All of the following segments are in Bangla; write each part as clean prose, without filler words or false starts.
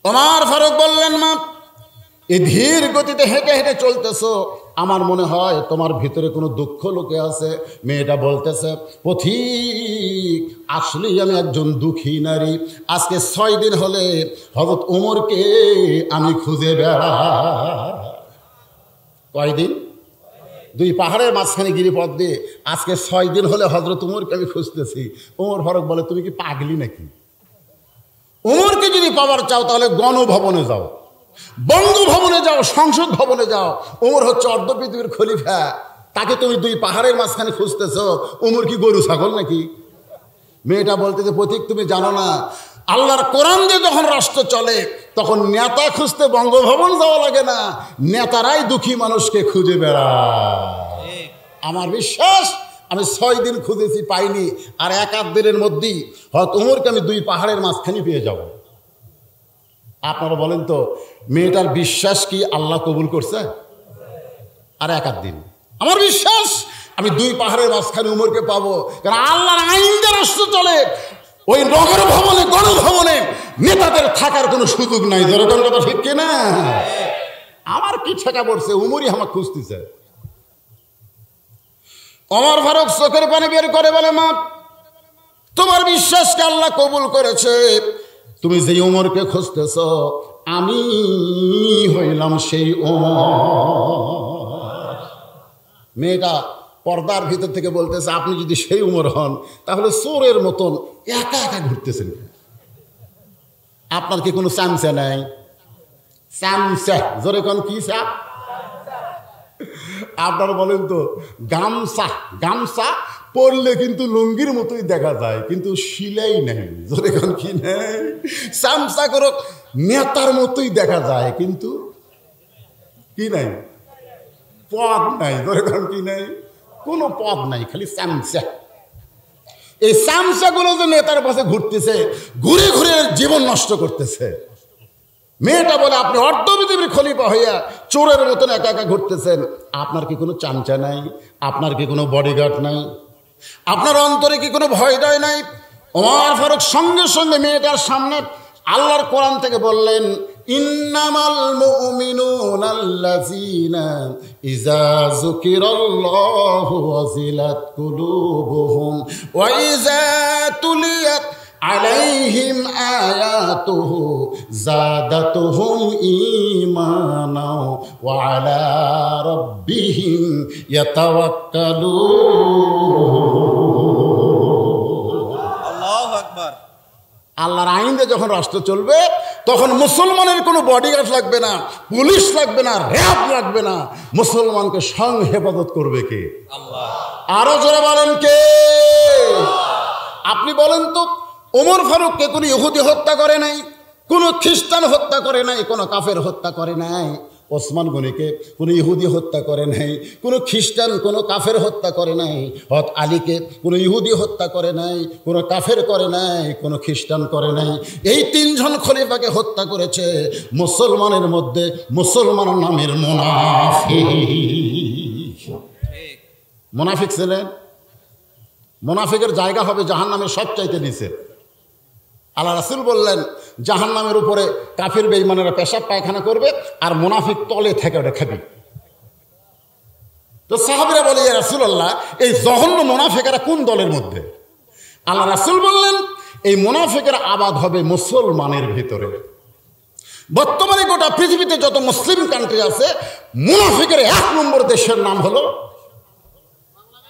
ওমর ফারুক বললেন, মা এই ধীর গতিতে হেঁটে হেঁটে চলতেছো, আমার মনে হয় তোমার ভিতরে কোনো দুঃখ লুকে আছে। মেয়েটা বলতেছে, পথিক আসলেই আমি একজন দুঃখী নারী। আজকে 6 দিন হলে হযরত ওমরকে আমি খুঁজে বেড়াই। কয়দিন? 2 পাহাড়ের মাঝখানে গিরিপথ দিয়ে আজকে 6 দিন হলে হযরত ওমরকে আমি খুঁজতেছি। ওমর ফারুক বলে, তুমি কি পাগলি নাকি? ওমরকে যদি পাওয়ার চাও তাহলে গণভবনে যাও, বঙ্গভবনে যাও, সংসদ ভবনে যাও। ওমর হচ্ছে অর্ধ পৃথিবীর খলিফা, তাকে তুমি 2 পাহাড়ের মাঝখানে খুঁজতেছ। ওমর কি গরু ছাগল নাকি? মেয়েটা বলতেছে, পথিক তুমি জানো না, আল্লাহর কোরআন দিয়ে যখন রাষ্ট্র চলে তখন নেতা খুঁজতে বঙ্গভবন যাওয়া লাগে না, নেতারাই দুঃখী মানুষকে খুঁজে বেড়ায়। আমার বিশ্বাস আমি 6 দিন খুঁজেছি, পাইনি, আর 1-8 দিনের মধ্যেই হয়তো ওমরকে আমি 2 পাহাড়ের মাঝখানে পেয়ে যাব। আপনারা বলেন তো, মেয়েটার বিশ্বাস কি আল্লাহ কবুল করছে? আর 1-8 দিন আমার বিশ্বাস আমি 2 পাহাড়ের মাঝখানে উমরকে পাবো, কারণ আল্লাহর আইন যে রাষ্ট্র চলে, ওই নগর ভবনে গণভবনে নেতাদের থাকার কোনো সুযোগ নাই। যেরকম কথা ঠিক কিনা? আমার কি ঠেকা পড়ছে, উমরই আমাকে খুঁজতেছে। ওমর ফারুক চোখের পানি বের করে বলে, মা তোমার বিশ্বাসকে আল্লাহ কবুল করেছে। তুমি যেই ওমরকে খুঁজতেছ আমি হইলাম সেই ওমর। মেয়েটা পর্দার ভিতর থেকে বলতেছে, আপনি যদি সেই ওমর হন তাহলে চোরের মতন একা একা ঘুরতেছেন, আপনার কি কোনো চামচা নাই? চামচা জোরে কোন কি চা? আপনারা বলেন তো, গামছা গামছা পরলে কিন্তু লুঙ্গির মতোই দেখা যায়, কিন্তু সিলাই নেই। জোরে কোন কি নেই? চামচা করো নেতার মতোই দেখা যায়, কিন্তু কি নাই? পদ নাই। জোরে কোন কি নাই? কোনো পদ নাই, খালি চামচা। এই চামচাগুলো যে নেতার পাশে ঘুরতেছে, ঘুরে ঘুরে জীবন নষ্ট করতেছে। মেয়েটা বলে, আপনি অর্ধ পৃথিবীর খলিফা হইয়া চোরের মতন একা একা ঘুরতেছেন, আপনার কি কোনো চামচা নাই? আপনার কি কোনো বডিগার্ড নাই? আপনার অন্তরে কি কোনো ভয় দয় নাই? ওমর ফারুক সঙ্গে সঙ্গে মেয়েটার সামনে আল্লাহর কোরআন থেকে বললেন, ইন্নামাল মুমিনুনা আল্লাযীনা ইযা যুকিরাল্লাহু ওয়াজিলাত কুলুবুহুম ওয়া ইযা তুলিয়াত আলাইহিম আয়াতুহু যাদাতুহুম ঈমানা ওয়া আলা রাব্বিহিম ইয়াতাওয়াক্কালুন। আল্লাহু আকবার। আল্লাহর আইনে যখন রাষ্ট্র চলবে তখন মুসলমানের কোনো বডিগার্ড লাগবে না, পুলিশ লাগবে না, র্যাব লাগবে না। মুসলমানকে স্বয়ং হেফাজত করবে কে? আল্লাহ। আরো জোরে বলেন কে? আপনি বলেন তো, ওমর ফারুককে কোনো ইহুদি হত্যা করে নাই, কোনো খ্রিস্টান হত্যা করে নাই, কোনো কাফের হত্যা করে নাই। ওসমান গনিকে কোনো ইহুদি হত্যা করে নাই, কোনো খ্রিস্টান কোনো কাফের হত্যা করে নাই। হযরত আলীকে কোনো ইহুদি হত্যা করে নাই, কোনো কাফের করে নাই, কোনো খ্রিস্টান করে নাই। এই 3 জন খলিফাকে হত্যা করেছে মুসলমানের মধ্যে মুসলমান নামের মুনাফিক। মুনাফিক ছিলেন। মুনাফিকের জায়গা হবে জাহান্নামের সবচাইতে নিচে। আল্লাহ রাসূল বললেন, জাহান্নামের উপরে কাফির বেঈমানেরা পেশাব পায়খানা করবে, আর মুনাফিক তলে থেকে ওটা খাবি। তো সাহাবীরা বলে, ইয়া রাসূলুল্লাহ, এই জঘন্য মুনাফিকেরা কোন দলের মধ্যে? আল্লাহ রাসূল বললেন, এই মুনাফিকের আবাদ হবে মুসলমানের ভিতরে। বর্তমানে গোটা পৃথিবীতে যত মুসলিম কান্ট্রি আছে, মুনাফিকের 1 নম্বর দেশের নাম হলো,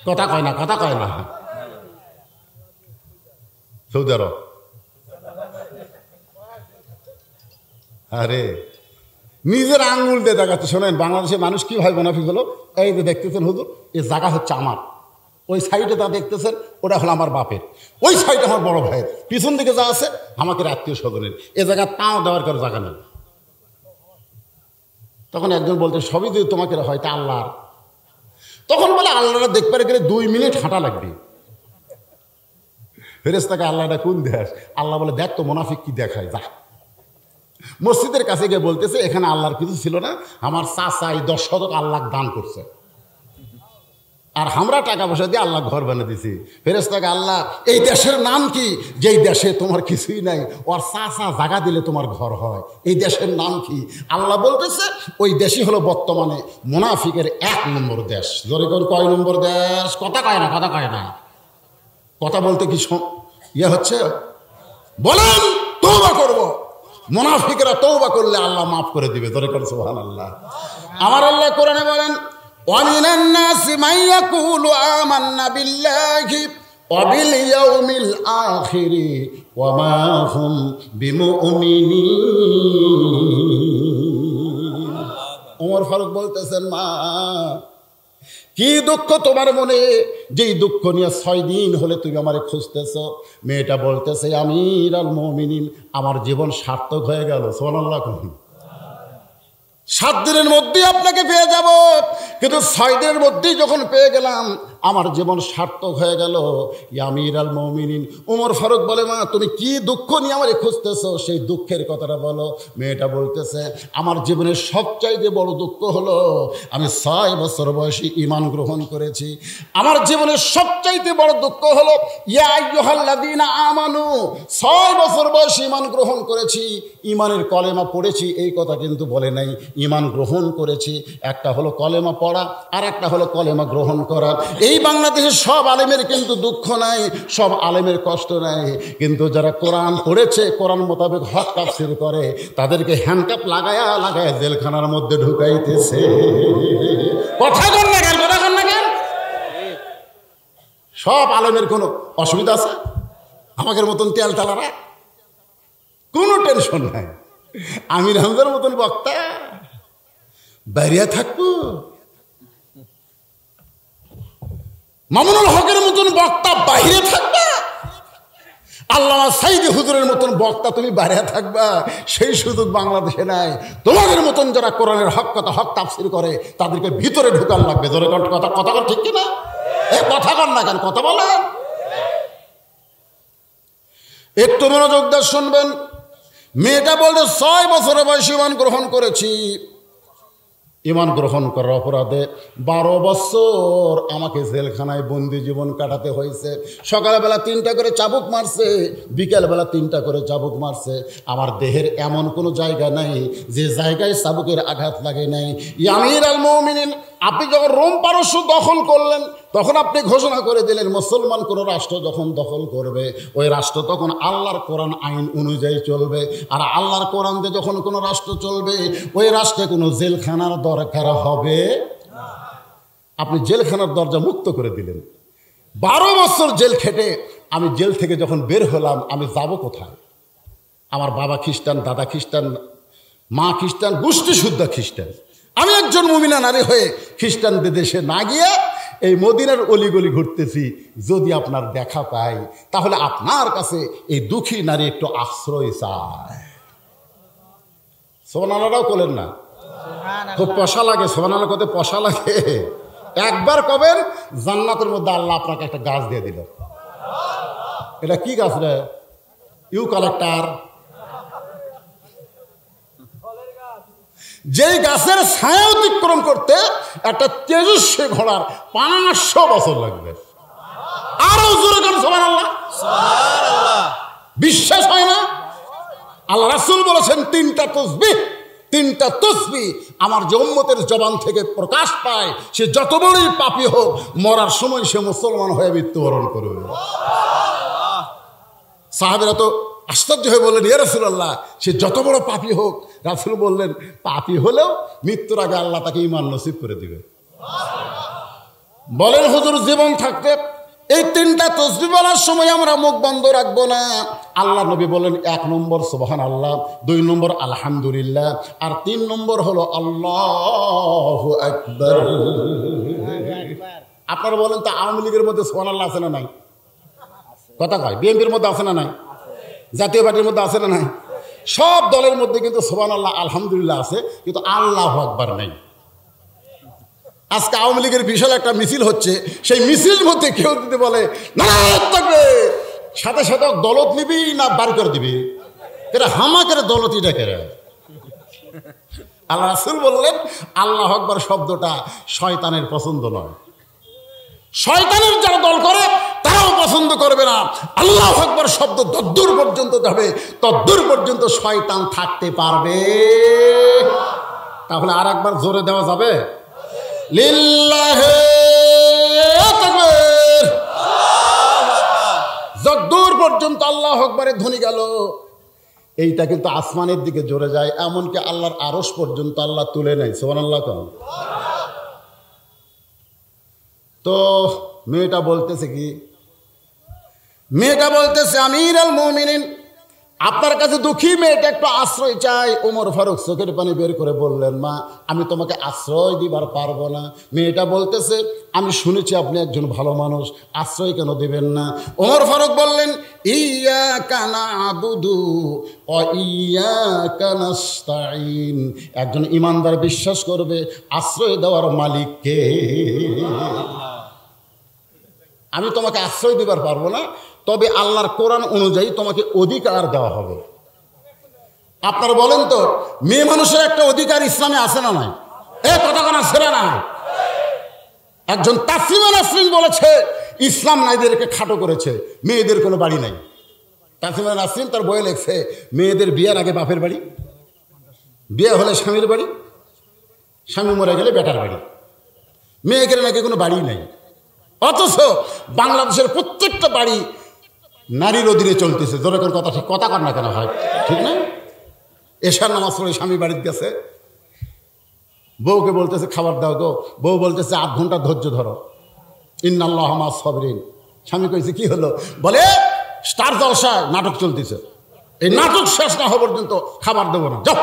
কথা কয় না, কথা কয় না, সৌদি আরব। আরে নিজের আঙ্গুল দিয়ে দেখাচ্ছে। শোনেন, বাংলাদেশের মানুষ কি হয় মুনাফিক হলো, এই যে দেখতেছেন হুজুর, এই জায়গা হচ্ছে আমার, ওই সাইডে তা দেখতেছেন ওটা হলো আমার বাপের, ওই সাইডে আমার বড় ভাইয়ের, পিছন দিকে যা আছে আমাকে আত্মীয় স্বজনের, এ জায়গা তাও দেওয়ার কারো জায়গা নেই। তখন একজন বলতে, সবই যদি তোমাকে হয় তা আল্লাহর। তখন বলে, আল্লাহরা দেখতে গেলে 2 মিনিট হাঁটা লাগবে। ফেরেশতাকে আল্লাহটা কোন দেশ? আল্লাহ বলে, দেখ তো মুনাফিক কি দেখায়, যা। মসজিদের কাছে গিয়ে বলতেছে, এখানে আল্লাহর কিছু ছিল না, আমার চাচা এই 10 শতক আল্লাহ দান করছে। আর আমরা টাকা পয়সা দিয়ে আল্লাহ ঘর বানিয়ে দিছি। ফেরেশতাকে আল্লাহ এই দেশের নাম কি, যেই দেশে তোমার কিছুই নাই, ওর চা জায়গা দিলে তোমার ঘর হয়, এই দেশের নাম কি? আল্লাহ বলতেছে ওই দেশই হলো বর্তমানে মুনাফিকের 1 নম্বর দেশ। জোরে করে কয় নম্বর দেশ? কথা কয় না, কথা কয় না, কথা বলতে কি ইয়ে হচ্ছে? বলেন তওবা করব। মুনাফিকরা তওবা করলে আল্লাহ মাফ করে দিবে। জোরে করে সুবহানাল্লাহ। আমার আল্লাহ কোরআনে বলেন وَمِنَ النَّاسِ مَن يَقُولُ آمَنَّا بِاللَّهِ وَبِالْيَوْمِ الْآخِرِ وَمَا هُمْ بِمُؤْمِنِينَ। ওমর ফারুক বলতেছেন, মা কি দুঃখ তোমার মনে, যেই দুঃখ নিয়ে 6 দিন হলে তুমি আমারে খুঁজতেছ। মেয়েটা বলতেছে, আমিরুল মুমিনিন, আমার জীবন সার্থক হয়ে গেল। সুবহানাল্লাহ। 7 দিনের মধ্যেই আপনাকে পেয়ে যাব, কিন্তু 6 দিনের মধ্যেই যখন পেয়ে গেলাম আমার জীবন সার্থক হয়ে গেল। আমিরুল মুমিনিন। ওমর ফারুক বলে, মা তুমি কি দুঃখ নিয়ে আমারে খুঁজতেছো, সেই দুঃখের কথাটা বলো। মেয়েটা বলতেছে, আমার জীবনের সবচাইতে বড় দুঃখ হলো আমি 6 বছর বয়সে ঈমান গ্রহণ করেছি। আমার জীবনের সবচাইতে বড় দুঃখ হলো ইয়া আইয়ুহাল্লাযীনা আমানু, 6 বছর বয়সে ঈমান গ্রহণ করেছি। ঈমানের কলেমা পড়েছি এই কথা কিন্তু বলে নাই, ঈমান গ্রহণ করেছি। একটা হলো কলেমা পড়া, আর একটা হলো কলেমা গ্রহণ করা। এই বাংলাদেশের সব আলেমের কিন্তু দুঃখ নাই, সব আলেমের কষ্ট নাই, কিন্তু যারা কোরআন পড়েছে, কোরআন মোতাবেক হক তাফসীর করে, তাদেরকে হ্যান্ডকাপ লাগায়া লাগায়া জেলখানার মধ্যে ঢুকাইতেছে। কথা কন না কেন, কথা কন না কেন? সব আলেমের কোনো অসুবিধা আছে? আমাদের মতন তেল তালারা কোনো টেনশন নাই। আমির হামজার মতন বক্তা বাইরে থাকবো, মামুনুল হকের মতন বক্তা বাইরে থাকবা, আল্লামা সাইদি হুজুরের মতন বক্তা তুমি বাইরে থাকবা, সেই সুযোগ বাংলাদেশে নাই। তোমাদের মতন যারা কোরআনের হক কথা হক তাফসীর করে, তাদেরকে ভিতরে ঢুকান লাগবে। জোরে কথা কথা কর, ঠিক কিনা? কথা কর না কেন, কথা বলেন। একটু মনোযোগ দিয়ে শুনবেন। মেয়েটা বলতে 6 বছরের বয়সে ঈমান গ্রহণ করেছি। ঈমান গ্রহণ করার অপরাধে 12 বছর আমাকে জেলখানায় বন্দি জীবন কাটাতে হয়েছে। সকালবেলা 3টা করে চাবুক মারছে, বিকেলবেলা 3টা করে চাবুক মারছে। আমার দেহের এমন কোনো জায়গা নাই যে জায়গায় চাবুকের আঘাত লাগে নাই। আমিরুল মুমিনিন, আপনি যখন রোম পারস্য দখল করলেন, তখন আপনি ঘোষণা করে দিলেন মুসলমান কোনো রাষ্ট্র যখন দখল করবে, ওই রাষ্ট্র তখন আল্লাহর কোরআন আইন অনুযায়ী চলবে। আর আল্লাহর কোরআন দিয়ে যখন কোনো রাষ্ট্র চলবে, ওই রাষ্ট্রে কোনো জেলখানার দরকার হবে। আপনি জেলখানার দরজা মুক্ত করে দিলেন। 12 বছর জেল খেটে আমি জেল থেকে যখন বের হলাম, আমি যাব কোথায়? আমার বাবা খ্রিস্টান, দাদা খ্রিস্টান, মা খ্রিস্টান, গোষ্ঠী শুদ্ধ খ্রিস্টান। আমি একজন মুমিনা নারী হয়ে খ্রিস্টানদের দেশে না গিয়ে এই মদিনার অলিগলি ঘুরতেছি। যদি আপনার দেখা পাই, তাহলে আপনার কাছে এই দুঃখী নারী একটু আশ্রয় চায়। সোবানালারাও বলেন না, খুব পশা লাগে। সোবানালা কত পশা লাগে। একবার কবেন জান্নাতের মধ্যে আল্লাহ আপনাকে একটা গাছ দিয়ে দিল। এটা কি গাছ রে? ইউক্যালিপটাস। যেই গাছের ছায়া অতিক্রম করতে একটা তেজস্বী ঘোড়ার 500 বছর লাগবে। আরো জোরে করে সুবহানাল্লাহ। বিশ্বাস হয় না? আল্লাহ রাসূল বলেছেন 3টা তাসবিহ, 3টা তাসবিহ আমার যে উম্মতের জবান থেকে প্রকাশ পায়, সে যত বড়ই পাপী হোক, মরার সময় সে মুসলমান হয়ে মৃত্যুবরণ করবে। সাহাবীরা তো আশ্চর্য হয়ে বললেন, ইয়া রাসূলুল্লাহ, সে যত বড় পাপী হোক। রাসূল বললেন, পাপী হলেও মৃত্যুর আগে আল্লাহ তাকে ঈমান নসিব করে দিবে। বলেন হুজুর, জীবন থাকতে এই 3টা তাসবিহ বলার সময় আমরা মুখ বন্ধ রাখবো না। আল্লাহ নবী বলেন, 1 নম্বর সুবহানাল্লাহ, 2 নম্বর আলহামদুলিল্লাহ, আর 3 নম্বর হলো আল্লাহু আকবার। আপনারা বলেন তো, আওয়ামী লীগের মধ্যে সুবহানাল্লাহ আছে না নাই? কথা কয়। বিএনপির মধ্যে আছে না নাই? জাতীয় পার্টির মধ্যে আছে না নাই? সব দলের মধ্যে কিন্তু সুবহানাল্লাহ আলহামদুলিল্লাহ আছে, কিন্তু আল্লাহু আকবার নাই। আজকে আওয়ামী লীগের বিশাল একটা মিছিল হচ্ছে, সেই মিছিলের মধ্যে কেউ যদি বলে নারায়ে তাকবীর, সাথে সাথে দলত নিবি না বার করে দিবি? এটা হামাকের দলতই ডাকে। আল্লাহ রাসূল বললেন, আল্লাহু আকবার শব্দটা শয়তানের পছন্দ নয়। শয়তানের যারা দল করে তারাও পছন্দ করবে না। আল্লাহু আকবার শব্দ যদ্দূর পর্যন্ত যাবে তদ্দূর পর্যন্ত শয়তান থাকতে পারবে। তাহলে আর একবার জোরে দেওয়া যাবে, লিল্লাহি তাকবীর। যদ্দূর পর্যন্ত আল্লাহু আকবারের ধ্বনি গেল, এইটা কিন্তু আসমানের দিকে জোরে যায়, এমনকি আল্লাহর আরশ পর্যন্ত আল্লাহ তুলে নেয়। সুবহানাল্লাহ। তো মেয়েটা বলতেছে কি, মেয়েটা বলতেছে আমিরুল মুমিনিন, আপনার কাছে দুঃখী মেয়েটা একটু আশ্রয় চাই। ওমর ফারুক চোখের পানি বের করে বললেন, মা আমি তোমাকে আশ্রয় দিবার পারবো না। মেয়েটা বলতেছে, আমি শুনেছি আপনি একজন ভালো মানুষ, আশ্রয় কেন দিবেন না? ওমর ফারুক বললেন, ইয়াকা না'বুদু ওয়া ইয়াকা নাস্তাঈন। একজন ইমানদার বিশ্বাস করবে আশ্রয় দেওয়ার মালিক কে। আমি তোমাকে আশ্রয় দিবার পারবো না, তবে আল্লাহর কোরআন অনুযায়ী তোমাকে অধিকার দেওয়া হবে। আপনারা বলেন তো, মেয়ে মানুষের একটা অধিকার ইসলামে আছে না নাই? কতক্ষণ ছেলে না? একজন তাসলিমা নাসরিন বলেছে ইসলাম নারীদেরকে খাটো করেছে, মেয়েদের কোনো বাড়ি নাই। তাসলিমা নাসরিন তার বইয়ে লেখছে, মেয়েদের বিয়ের আগে বাপের বাড়ি, বিয়ে হলে স্বামীর বাড়ি, স্বামী মরে গেলে বেটার বাড়ি, মেয়েদের নাকি কোনো বাড়ি নাই। অথচ বাংলাদেশের প্রত্যেকটা বাড়ি নারীর অধীনে চলতেছে। যেরকম কথা ঠিক কথা কর না কেন হয়, ঠিক না? এশার নামাজ পড়ে স্বামী বাড়িতে গেছে, বউকে বলতেছে খাবার দাও গো, বউ বলতেছে 8 ঘন্টা ধৈর্য ধরো, ইন্নাল্লাহা মা'আস সাবিরিন। স্বামী কইছে কি হলো? বলে স্টার জলসায় নাটক চলতেছে, এই নাটক শেষ না হওয়া পর্যন্ত খাবার দেবো না, যাও।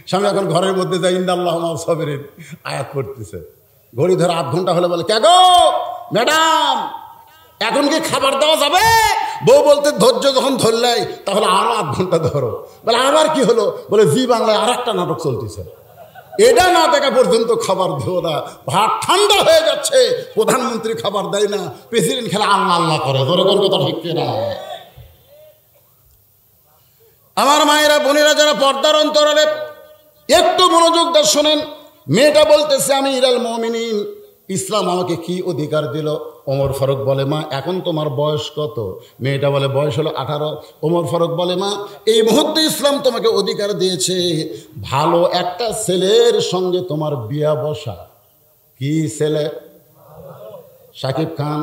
স্বামী এখন ঘরের মধ্যে যায় ইন্নাল্লাহা মা'আস সাবিরিন আয়াত পড়তেছে, ঘড়ি ধরে 8 ঘন্টা হলে বলে, কে গো ম্যাডাম এখন কি খাবার দেওয়া যাবে? বউ বলতে ধৈর্য যখন ধরলাই তাহলে আরো 8 ঘন্টা ধরো। বলে আবার কি হলো? বলে জি বাংলায় আর একটা নাটক চলতেছে, এটা না দেখা পর্যন্ত খাবার দেবো না। ভাত ঠান্ডা হয়ে যাচ্ছে, প্রধানমন্ত্রী খাবার দেয় না, প্রেসিডেন্ট খেলে আল্লাহ আল্লাহ করে। ধরে কথা ঠিক না? আমার মায়েরা বোনেরা যারা পর্দার অন্তরালে একটু মনোযোগ দিয়ে শোনেন। মেয়েটা বলতেছে আমিরুল মুমিনিন, ইসলাম আমাকে কি অধিকার দিল? ওমর ফারুক বলে, মা এখন তোমার বয়স কত? মেয়েটা বলে বয়স হলো 18। ওমর ফারুক বলে, মা এই মুহূর্তে ইসলাম তোমাকে অধিকার দিয়েছে ভালো একটা ছেলের সঙ্গে তোমার বিয়া বসা। কি ছেলে? শাকিব খান।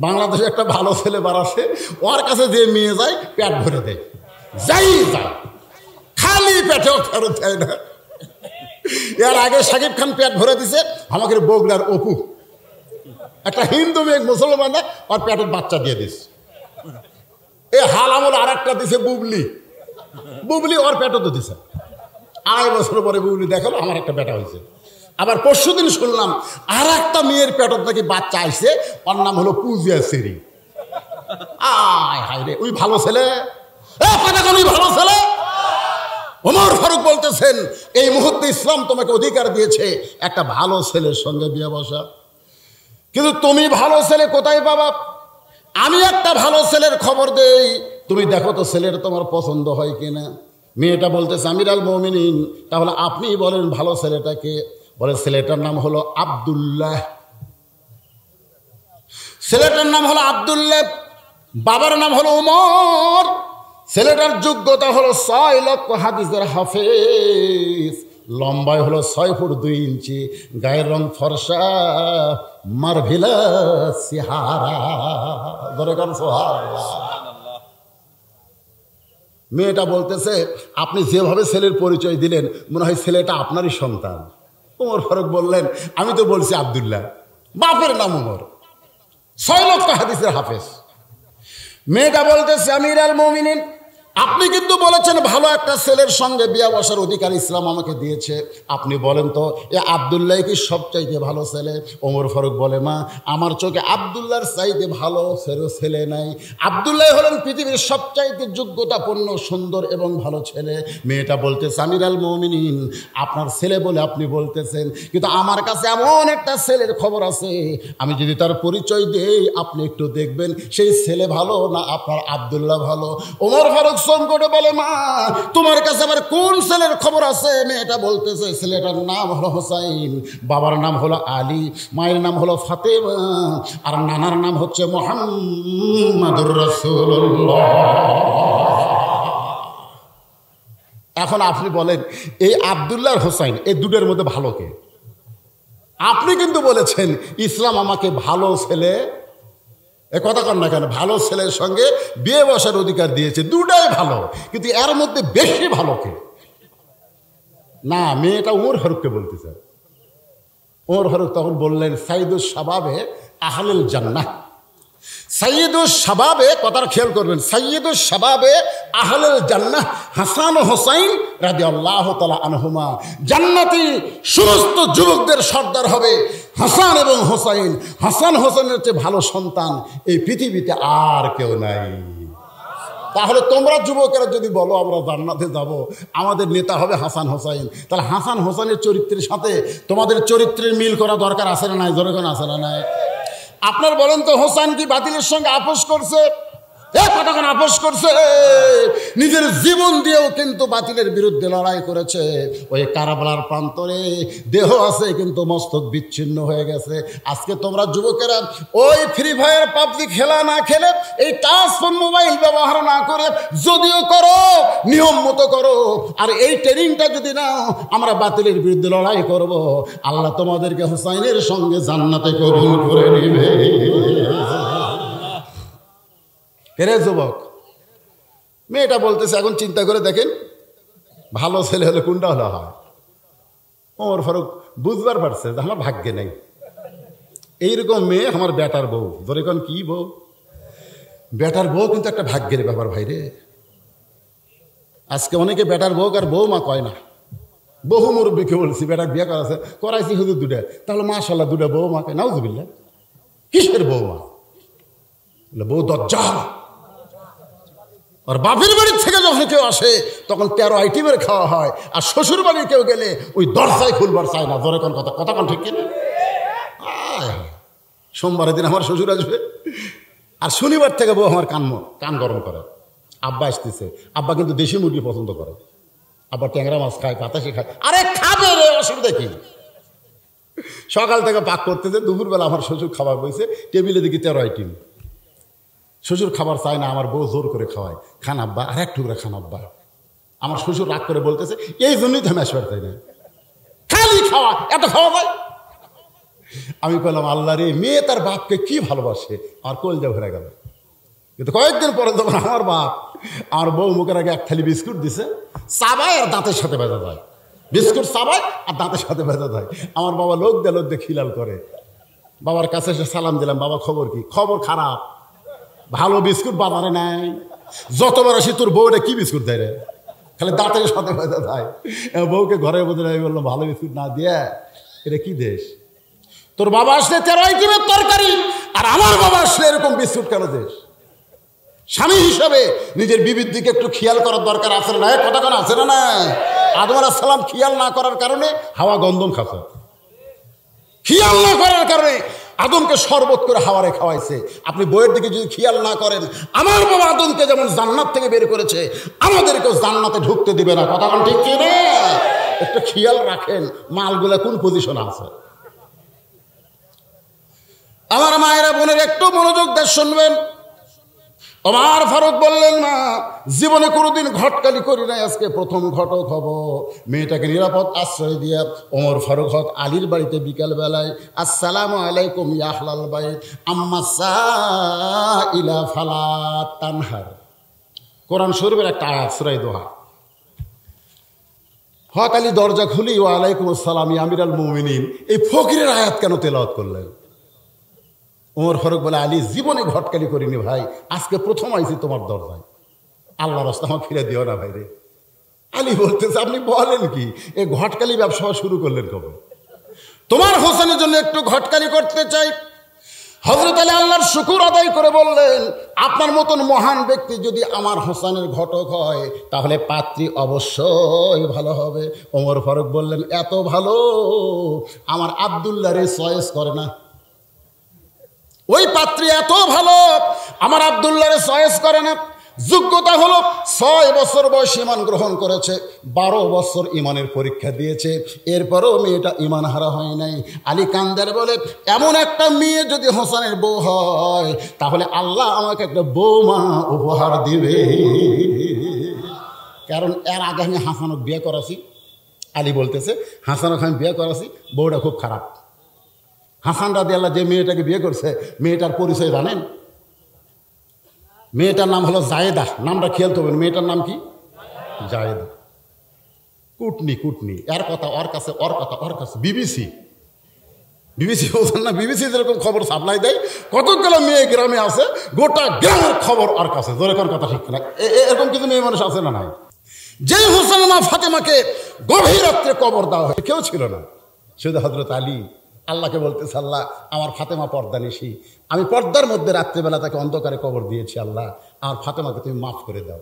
বাংলাদেশে একটা ভালো ছেলে বাড়াছে, ওর কাছে যে মেয়ে যায় পেট ভরে দেয়, যাই যায়, খালি পেটেও ফেরত দেয় না। এর আগে শাকিব খান পেট ভরে দিছে আমাকে বগুড়ার অপু, একটা হিন্দু মেয়ে মুসলমান, আর পেটের বাচ্চা দিয়ে দিস। এ হাল আমল আর একটা দিছে বুবলি, বুবলি ওর পেটও তো দিছে। 2.5 বছর পরে বুবলি দেখালো আমার একটা বেটা হয়েছে। আবার পরশুদিন শুনলাম আর একটা মেয়ের পেটত নাকি বাচ্চা আইছে, ওর নাম হলো পূজিয়া সেরি। আয় হায় রে, ওই ভালো ছেলে, ওই ভালো ছেলে। ওমর ফারুক বলতেছেন এই মুহূর্তে ইসলাম তোমাকে অধিকার দিয়েছে একটা ভালো ছেলের সঙ্গে বিয়ে বসা। কিন্তু তুমি ভালো ছেলে কোথায় পাবা? আমি একটা ভালো ছেলের খবর দেই, তুমি দেখো তো ছেলের তোমার পছন্দ হয় কিনা। মেয়েটা বলতেছে আমিরুল মুমিনিন, তাহলে আপনি বলেন ভালো ছেলেটাকে। বলে ছেলেটার নাম হলো আব্দুল্লাহ। ছেলেটার নাম হলো আব্দুল্লাহ, বাবার নাম হলো ওমর। ছেলেটার যোগ্যতা হলো 6 লক্ষ হাদিসের হাফেজ, লম্বায় হলো 6 ফুট 2 ইঞ্চি, গায়ের রং ফর্সা, মারভিলাস চেহারা। মেয়েটা বলতেছে আপনি যেভাবে ছেলের পরিচয় দিলেন মনে হয় ছেলেটা আপনারই সন্তান। ওমর ফারুক বললেন আমি তো বলছি আব্দুল্লাহ, বাপের নাম ওমর, 6 লক্ষ হাদিসের হাফেজ। মেয়েটা বলতেছে আমিরুল মুমিনিন, আপনি কিন্তু বলেছেন ভালো একটা ছেলের সঙ্গে বিয়ে বসার অধিকার ইসলাম আমাকে দিয়েছে, আপনি বলেন তো এ আব্দুল্লাহ কি সবচাইতে ভালো ছেলে? ওমর ফারুক বলে মা আমার চোখে আব্দুল্লাহর চাইতে ভালো ছেলে নাই। আব্দুল্লাহ হলেন পৃথিবীর সবচাইতে যোগ্যতাপূর্ণ সুন্দর এবং ভালো ছেলে। মেয়েটা বলতেছে আমিরুল মুমিনিন, আপনার ছেলে বলে আপনি বলতেছেন, কিন্তু আমার কাছে এমন একটা ছেলের খবর আছে, আমি যদি তার পরিচয় দেই আপনি একটু দেখবেন সেই ছেলে ভালো না আপনার আব্দুল্লাহ ভালো। ওমর ফারুক কসম করে বলে, মা তোমার কাছে আবার কোন ছেলের খবর আছে? মেয়েটা বলতেছে ছেলেটার নাম হলো হোসাইন, বাবার নাম হলো আলী, মায়ের নাম হলো ফাতেমা, আর নানার নাম হচ্ছে মুহাম্মাদুর রাসূলুল্লাহ। এখন আপনি বলেন এই আব্দুল্লাহ আর হোসাইন এই দুটোর মধ্যে ভালো কে? আপনি কিন্তু বলেছেন ইসলাম আমাকে ভালো ছেলে, এ কথা কন না কেন, ভালো ছেলের সঙ্গে বিয়ে বসার অধিকার দিয়েছে, দুটাই ভালো, কিন্তু এর মধ্যে বেশি ভালো কে? না, মেয়েটা ওমর ফারুককে বলতেছে। ওমর ফারুক তখন বললেন সাইয়্যিদুশ শাবাবে আহলুল জান্নাহ। সাইয়্যিদুশ শাবাবে, কথাটা খেয়াল করবেন, সাইয়্যিদুশ শাবাবে আহলুল জান্নাহ হাসান ও হোসাইন রাদিয়াল্লাহু তাআলা আনহুমা। জান্নাতি সমস্ত যুবকদের সর্দার হবে হাসান এবং হোসাইন। হাসান হোসেনের চেয়ে ভালো সন্তান এই পৃথিবীতে আর কেউ নাই। তাহলে তোমরা যুবকেরা যদি বলো আমরা জান্নাতে যাব, আমাদের নেতা হবে হাসান হোসাইন, তাহলে হাসান হোসেনের চরিত্রের সাথে তোমাদের চরিত্রের মিল করা দরকার আছে না নাই? যখন আছে না নাই? আপনার বলেন তো, হোসেন কি বাতিলের সঙ্গে আপোষ করছে? কতক্ষণ আপোষ করছে? নিজের জীবন দিয়েও কিন্তু বাতিলের বিরুদ্ধে লড়াই করেছে। ওই কারাবালার প্রান্তরে দেহ আছে কিন্তু মস্তক বিচ্ছিন্ন হয়ে গেছে। আজকে তোমরা যুবকেরা ওই ফ্রি ফায়ার পাবজি খেলা না খেলে, এই টাচ ফোন মোবাইল ব্যবহার না করে, যদিও করো নিয়ম মতো করো, আর এই ট্রেনিংটা যদি নাও আমরা বাতিলের বিরুদ্ধে লড়াই করব, আল্লাহ তোমাদেরকে হোসাইনের সঙ্গে জান্নাতে কবুল করে নিবে। হেরে যুবক, মেয়েটা বলতেছে এখন চিন্তা করে দেখেন ভালো ছেলে হলে কোনটা হলে হয়। ওমর ফারুক বুঝবার পারছে যে আমার ভাগ্যে নেই এইরকম মেয়ে, আমার বেটার বউ। ধরে কোন কি বউ? বেটার বউ কিন্তু একটা ভাগ্যের ব্যাপার ভাই রে। আজকে অনেকে বেটার বউ আর বউ মা কয় না। বহু মুরব্বীকে বলছি বেটার বিয়ে করাছে, করাইছি হুজুর দুটা, তাহলে মাশাআল্লাহ দুটা বউ মাকে। নাউজুবিল্লাহ, কিসের বউ মা? বউ দজ্জাল। আর বাপের বাড়ির থেকে যখন কেউ আসে তখন 13 আইটেমের খাওয়া হয়, আর শ্বশুর বাড়ি কেউ গেলে ওই দরজায় খুলবার চায় না। ধরে কোন কথা, কথা কোন ঠিক কিনা? সোমবারের দিন আমার শ্বশুর আসবে, আর শনিবার থেকে বউ আমার কান গরম করে। আব্বা আসতেছে, আব্বা কিন্তু দেশি মুরগি পছন্দ করে, আব্বা ট্যাংরা মাছ খায়, পাতাশি খায়। আরে খাবে রে, অসুবিধা কি? সকাল থেকে পাক করতেছে, দুপুরবেলা আমার শ্বশুর খাবার বইছে, টেবিলে দেখি 13 আইটেম। শ্বশুর খাবার চায় না, আমার বউ জোর করে খাওয়ায়, খান আব্বা, আর এক টুকরা খান আব্বা। আমার শ্বশুর রাগ করে বলতেছে এই জন্যই তো আমি আসবার চাই না, খালি খাওয়া, এত খাওয়া যায়। আমি বললাম আল্লাহ রে, মেয়ে তার বাপকে কি ভালোবাসে, আমার কলজা ভরে গেল। কিন্তু কয়েকদিন পরে যখন আমার বাপ আমার বউ মুখের আগে এক থালি বিস্কুট দিছে, চাবায় আর দাঁতের সাথে ভেজা যায়, বিস্কুট চাবায় আর দাঁতের সাথে ভেজা যায়। আমার বাবা লোক দিয়ে খিলাল করে। বাবার কাছে এসে সালাম দিলাম, বাবা খবর কি? খবর খারাপ, ভালো বিস্কুট বাজারে নাই। যতবার আসি তোর বউটা কি বিস্কুট দেয় রে, খালি দাঁতের সাথে ভেজা যায়। বউকে ঘরের মধ্যে আমি বললাম ভালো বিস্কুট না দিয়ে এটা কি দেশ? তোর বাবা আসলে 13 আইটেমের তরকারি, আর আমার বাবা আসলে এরকম বিস্কুট কেন দেশ? স্বামী হিসাবে নিজের বিবির দিকে একটু খেয়াল করার দরকার আছে না? কথা কেন আছে না? আদম আলাইহিস সালাম খেয়াল না করার কারণে হাওয়া গন্ধম খাচ্ছে, খেয়াল না করার কারণে আদমকে শরবত করে হাওয়ারে খাওয়াইছে। আপনি বইয়ের দিকে যদি খেয়াল না করেন, আমার বাবা আদমকে যেমন জান্নাত থেকে বের করেছে, আমাদেরকেও জান্নাতে ঢুকতে দিবে না। কথা কোন ঠিক কি না? একটু খেয়াল রাখেন মালগুলা কোন পজিশনে আছে। আমার মায়েরা বোনের একটু মনোযোগ দিয়ে শুনবেন। ওমর ফারুক বললেন না, জীবনে কোনোদিন ঘটকালি করি নাই, আজকে প্রথম ঘটক হব। মেয়েটাকে নিরাপদ আশ্রয় দিয়া ওমর ফারুক হক আলীর বাড়িতে বিকাল বেলায় আসসালামু আলাইকুম ইয়া আহলাল বাইত আম্মা সাইলা ফালা তানহার, কোরআন শরীফের একটা আয়াত, সূরা দোহা। হক আলী দরজা খুলি ওয়া আলাইকুম আসসালাম ইয়া আমিরাল মুমিনিন, এই ফকিরের আয়াত কেন তেলাওয়াত করলেন? ওমর ফারুক বলে আলী জীবনে ঘটকালি করিনি ভাই, আজকে প্রথম আইছি তোমার দরজায়, আল্লাহ রাস্তা আমার ফিরে দিও না ভাই রে। আলী বলতেছে আপনি বলেন কি, এই ঘটকালি ব্যবসা শুরু করলেন কবে? তোমার হোসেনের জন্য একটু ঘটকালি করতে চাই। হযরত আলী আল্লাহর শুকর আদায় করে বললেন, আপনার মতন মহান ব্যক্তি যদি আমার হোসেনের ঘটক হয় তাহলে পাত্রী অবশ্যই ভালো হবে। ওমর ফারুক বললেন এত ভালো আমার আব্দুল্লাহরে চয়েস করে না, ওই পাত্রী এত ভালো আমার আব্দুল্লাহরে চয়েস করে না। যোগ্যতা হলো 6 বছর বয়স ঈমান গ্রহণ করেছে, 12 বছর ঈমানের পরীক্ষা দিয়েছে, এরপরেও মেয়েটা ঈমান হারা হয় নাই। আলী কান্দার বলে, এমন একটা মেয়ে যদি হোসেনের বউ হয় তাহলে আল্লাহ আমাকে একটা বৌমা উপহার দিবে। কারণ এর আগে আমি হাসানক বিয়ে করাছি। আলী বলতেছে, হাসানক আমি বিয়ে করাছি, বউটা খুব খারাপ। হাসান রাদিয়াল্লাহু যে মেয়েটাকে বিয়ে করছে, মেয়েটার পরিচয় জানেন? মেয়েটার নাম হলো জায়েদা। নামটা খেয়াল করবেন, মেয়েটার নাম কি? জায়েদা। কুটনি এর কথা ওর কাছে, ওর কথা ওর কাছে। বিবিসি বলছেন না, বিবিসি যেরকম খবর সাপ্লাই দেয়, কতগুলো মেয়ে গ্রামে আছে, গোটা গ্রামের খবর ওর কাছে। যেরকম কথা ঠিক না, এরকম কিছু মেয়ে মানুষ আছে না? নাই। যে হোসেন মা ফাতেমাকে গভীর রাত্রে কবর দেওয়া হয়, কেউ ছিল না, শুধু হযরত আলী। আল্লাহকে বলতেছে, আল্লাহ আমার ফাতেমা পর্দানিশী, আমি পর্দার মধ্যে রাত্রেবেলা তাকে অন্ধকারে কবর দিয়েছি, আল্লাহ আমার ফাতেমাকে তুমি মাফ করে দাও।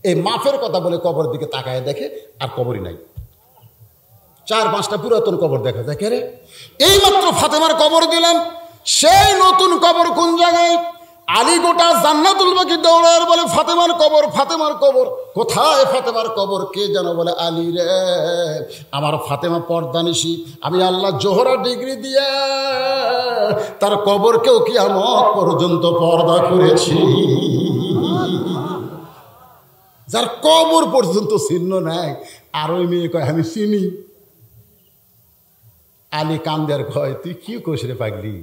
এই মাফের কথা বলে কবর দিকে তাকায় দেখে আর কবরই নাই। 4-5টা পুরাতন কবর দেখা যায়। কে রে? এইমাত্র ফাতেমার কবর দিলাম, সেই নতুন কবর কোন জায়গায়? আলী গোটা জান্নাতুল বাকি দৌড়ার বলে, ফাতেমার কবর, ফাতেমার কবর কোথায়? ফাতেমার কবর কে যেন বলে, আলী রে আমার ফাতেমা পর্দানিশী, আমি আল্লাহ জোহরা ডিগ্রি দিয়ে তার কবরকেও কিয়ামত পর্যন্ত পর্দা করেছি। যার কবর পর্যন্ত চিহ্ন নাই, আর ওই মেয়ে কয় আমি চিনি। আলী কান্দের কয়, তুই কি কইস রে পাগলি?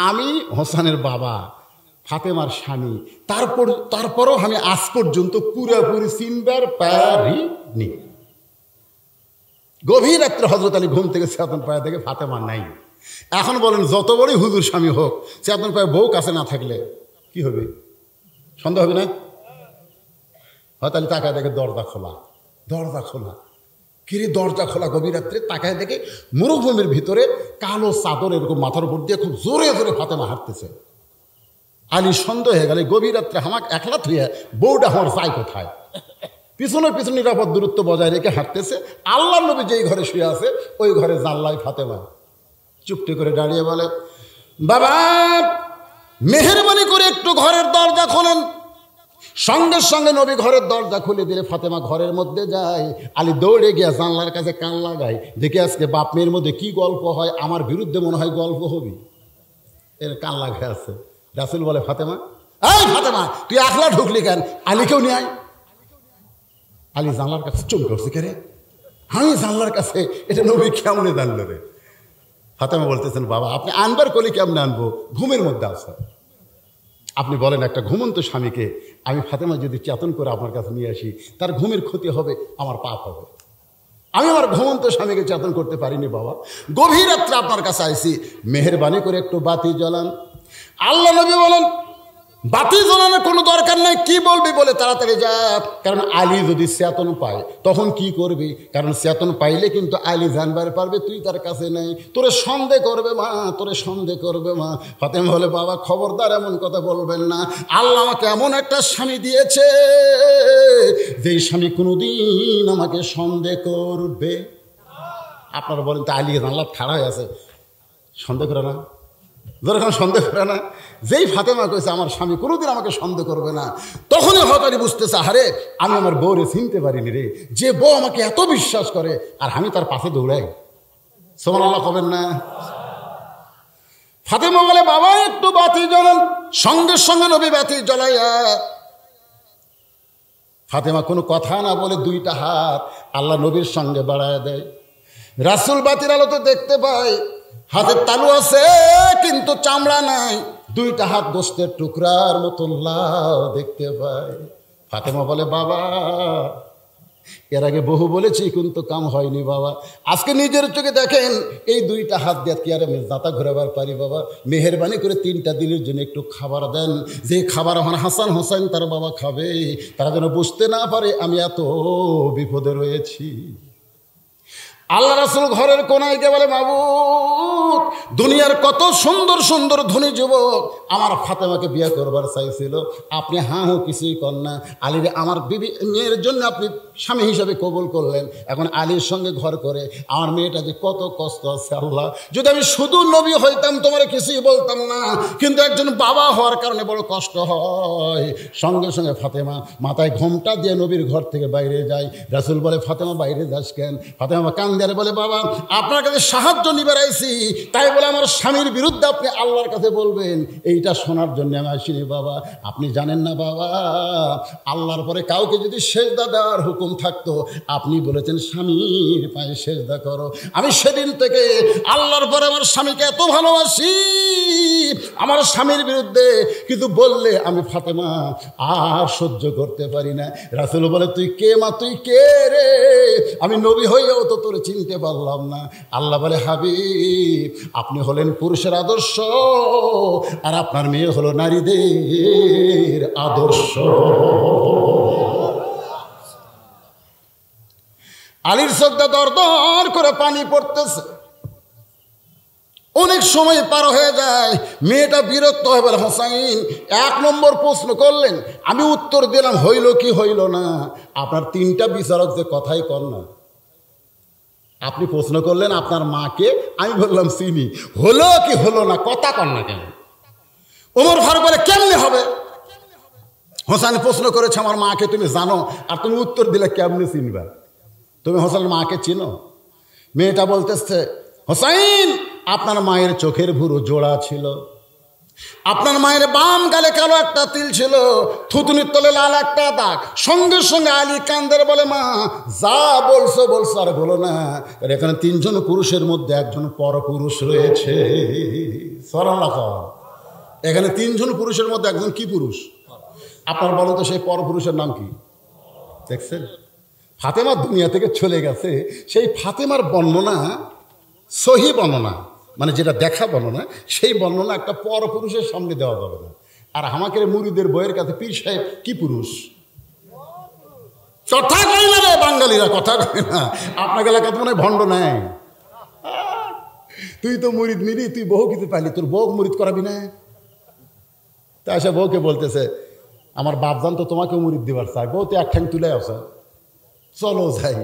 আমি হোসেনের বাবা, ফাতেমার স্বামী, তারপরও আমি আজ পর্যন্ত পুরোপুরি চিনবার পারিনি। গভীর রাত্রে হযরত আলী ঘুম থেকে চেতন পায়ে দেখে ফাতেমা নাই। এখন বলেন, যত বড়ই হুজুর স্বামী হোক, চেতন পায়ে বউ কাছে না থাকলে কি হবে? সন্দেহ হবে না? হয়তো আলী তাকায় দেখে দরজা খোলা। কিরে দরজা খোলা? গভীর রাত্রে তাকায় দেখে মরুভূমির ভিতরে কালো চাদর এরকম মাথার উপর দিয়ে খুব জোরে জোরে ফাতেমা হাঁটতেছে। আলী সন্দেহ হয়ে গেল, গভীর রাত্রে আমাকে একলা থুয়ে বউটা আমার যায় কোথায়? পিছনে নিরাপদ দূরত্ব বজায় রেখে হাঁটতেছে। আল্লাহ নবী যেই ঘরে শুয়ে আছে ওই ঘরে জানলায় ফাতেমা চুপটি করে দাঁড়িয়ে বলে, বাবা মেহেরবানি করে একটু ঘরের দরজা খোলেন। সঙ্গে সঙ্গে নবী ঘরের দরজা খুলে দিলে ফাতেমা ঘরের মধ্যে যায়। আলী দৌড়ে গিয়া জানলার কাছে কান লাগায়, দেখে আজকে বাপ মেয়ের মধ্যে কি গল্প হয়, আমার বিরুদ্ধে মনে হয় গল্প হবি। এর কান লাগায় আছে। রাসূল বলে, ফাতেমা, এই ফাতেমা তুই একলা ঢুকলি কেন? আলীকেও নিয়ে আয়। আলী জানলার কাছে চুপ করছে, কে রে? আমি জানলার কাছে, এটা নবী কেমনে জানলো রে? ফাতেমা বলতেছেন, বাবা আপনি আনবার কলি কেমনে আনবো? ঘুমের মধ্যে আছে। আপনি বলেন, একটা ঘুমন্ত স্বামীকে আমি ফাতেমা যদি চেতন করে আপনার কাছে নিয়ে আসি, তার ঘুমের ক্ষতি হবে, আমার পাপ হবে। আমি আমার ঘুমন্ত স্বামীকে চেতন করতে পারিনি বাবা। গভীর রাত্রে আপনার কাছে আইছি, মেহেরবানি করে একটু বাতি জ্বালান। আল্লাহ নবী বলেন, বাতি জ্বালানোর কোনো দরকার নাই, কি বলবি বলে তাড়াতাড়ি যা। কারণ আলী যদি চেতন পায় তখন কি করবি? কারণ চেতন পাইলে কিন্তু আলী জানবার পারবে তুই তার কাছে নেই, তোরে সন্দেহ করবে মা। ফাতেমা বলে, বাবা খবরদার এমন কথা বলবেন না। আল্লাহ আমাকে এমন একটা স্বামী দিয়েছে যেই স্বামী কোনোদিন আমাকে সন্দেহ করবে। আপনারা বলেন, তা আলী জানলা খাড়া হয়ে আছে, সন্দেহ করে না? যখন সন্দেহ করে না, যেই ফাতেমা কইছে আমার স্বামী কোনোদিন আমাকে সন্দেহ করবে না, তখনই হঠাৎ বুঝতেছে, আরে আমি আমার বউরে চিনতে পারিনি রে। যে বউ আমাকে এত বিশ্বাস করে আর আমি তার পাশে দৌড়াই। সুবহানাল্লাহ কবেন না? ফাতেমা বলে, বাবা একটু বাতি জ্বালান। সঙ্গে সঙ্গে নবী বাতি জ্বালাইয়া, ফাতেমা কোনো কথা না বলে 2টা হাত আল্লাহ নবীর সঙ্গে বাড়ায় দেয়। রাসূল বাতির আলোতে দেখতে পায় হাতের তালু আছে কিন্তু চামড়া নাই, 2টা হাত গোস্তের টুকরার মতো লাল দেখতে পায়। ফাতেমা বলে, বাবা এর আগে বহু বলেছি কিন্তু কাম হয়নি বাবা, আজকে নিজের চোখে দেখেন এই 2টা হাত দিয়ে কি আর আমি দাঁতা ঘোরাবার পারি বাবা? মেহেরবানি করে 3টা দিনের জন্য একটু খাবার দেন, যে খাবার আমার হাসান হোসেন তার বাবা খাবে, তারা যেন বুঝতে না পারে আমি এত বিপদে রয়েছি। আল্লাহ রাসূল ঘরের কোনায় গিয়ে বলে, মাবুদ, দুনিয়ার কত সুন্দর সুন্দর ধনী যুবক আমার ফাতেমাকে বিয়ে করবার চাইছিল, আপনি হাঁ হো কিছুই কর না। আলীর আমার বিবি মেয়ের জন্য আপনি স্বামী হিসাবে কবুল করলেন, এখন আলীর সঙ্গে ঘর করে আমার মেয়েটা যে কত কষ্ট আছে আল্লাহ, যদি আমি শুধু নবী হইতাম তোমার কিছুই বলতাম না, কিন্তু একজন বাবা হওয়ার কারণে বড় কষ্ট হয়। সঙ্গে সঙ্গে ফাতেমা মাথায় ঘোমটা দিয়ে নবীর ঘর থেকে বাইরে যায়। রাসূল বলে, ফাতেমা বাইরে যাস কেন? ফাতেমা কান্দে বলে, বাবা আপনার কাছে সাহায্য নিবে আইছি, তাই বলে আমার স্বামীর বিরুদ্ধে আপনি আল্লাহর কাছে বলবেন, এইটা শোনার জন্য আমি আসিনি বাবা। আপনি জানেন না বাবা, আল্লাহর পরে কাউকে যদি সেজদা দেওয়ার হুকুম থাকতো, আপনি বলেছেন স্বামীর পায়ে সেজদা করো। আমি সেদিন থেকে আল্লাহর পরে আমার স্বামীকে এত ভালোবাসি, আমার স্বামীর বিরুদ্ধে কিন্তু বললে আমি ফাতেমা আর সহ্য করতে পারি না। রাসূল বলে, তুই কে মা, তুই কে রে? আমি নবী হইয়াও তো তোর চিনতে পারলাম না। আল্লাহ বলে, হাবিব, আপনি হলেন পুরুষের আদর্শ, আর আপনার মেয়ে হলো নারীদের আদর্শ। আলীর চোখে দর দর করে পানি পড়তেছে। অনেক সময় পার হয়ে যায়, মেয়েটা বিরক্ত হয়ে বলে, হোসাইন 1 নম্বর প্রশ্ন করলেন, আমি উত্তর দিলাম, হইল কি হইল না? আপনার 3টা বিচারক যে কথাই কর না। আপনি প্রশ্ন করলেন আপনার মাকে, আমি বললাম চিনি, হলো কি হলো না কথা কর না কেন? ওমর ফারুক বলে, কেমনে হবে? হোসেন প্রশ্ন করেছে আমার মাকে তুমি জানো, আর তুমি উত্তর দিলে কেমনে চিনবা? তুমি হোসেনের মাকে চিনো? মেয়েটা বলতেছে, হোসাইন, আপনার মায়ের চোখের ভুরু জোড়া ছিল, আপনার মায়ের বাম গালে কালো একটা তিল ছিল, থুতুনির তলে লাল একটা দাগ। সঙ্গে সঙ্গে আলী কান্দের বলে, মা যা বলছো বলছো, আর বলো না, এখানে 3 জন পুরুষের মধ্যে একজন পরপুরুষ রয়েছে। সুবহানাল্লাহ। এখানে 3 জন পুরুষের মধ্যে একজন কি পুরুষ? আপনার বলো তো সেই পরপুরুষের নাম কি? দেখছেন, ফাতেমা দুনিয়া থেকে চলে গেছে, সেই ফাতেমার বর্ণনা সহি বর্ণনা, মানে যেটা দেখা বর্ণনা, সেই বর্ণনা একটা পরপুরুষের সামনে দেওয়া যাবে না। আর আমাকে মুরিদের বইয়ের কাছে পীর সাহেব কি পুরুষ? কথা কয় না রে বাঙালিরা, কথা কয় না। আপনাকে এলাকাতে মনে হয় ভণ্ড নাই। তুই তো মুরিদ মিরি, তুই বহু কিছু পাইলি, তোর বউ মুরিদ করাবি না? তা সে বউকে বলতেছে, আমার বাপজান তো তোমাকেও মুরিদ দিবার চাই, বউ তো 1 ঠ্যাং তুলে আসে, চলো যাই।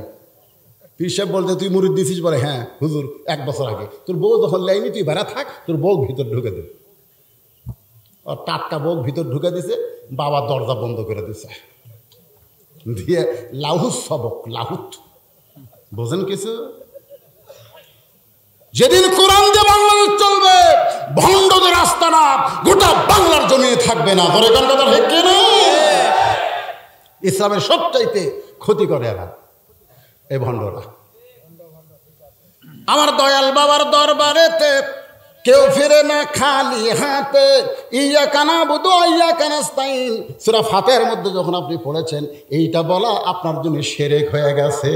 পীর সাহেব বলতে, তুই মুরিদ দিছিস? বলে, হ্যাঁ হুজুর 1 বছর আগে। তোর বউ যখন লাইনি তুই বেড়া থাক, তোর বউ ভিতর ঢুকে দে। আর টাটকা বউ ভিতর ঢুকে দিছে, বাবা দরজা বন্ধ করে দিছে, দিয়ে লাহুত সবক, লাহুত বোঝেন কিছু? যেদিন কোরআন দিয়ে বাংলাদেশ চলবে, ভণ্ডদের আস্তানা গোটা বাংলার জমিনে থাকবে না। ধরে গান কথা ঠিক কিনা? ইসলামের সবচাইতে ক্ষতি করে এরা, এই ভণ্ডরা। আমার দয়াল বাবার দরবারেতে কেউ ফিরে না খালি হাতে, ইয়াকা নাবুদু ওয়া ইয়াকা নাস্তাইন। সূরা ফাতিহার মধ্যে যখন আপনি পড়েছেন, এইটা বলা আপনার জন্য শিরক হয়ে গেছে।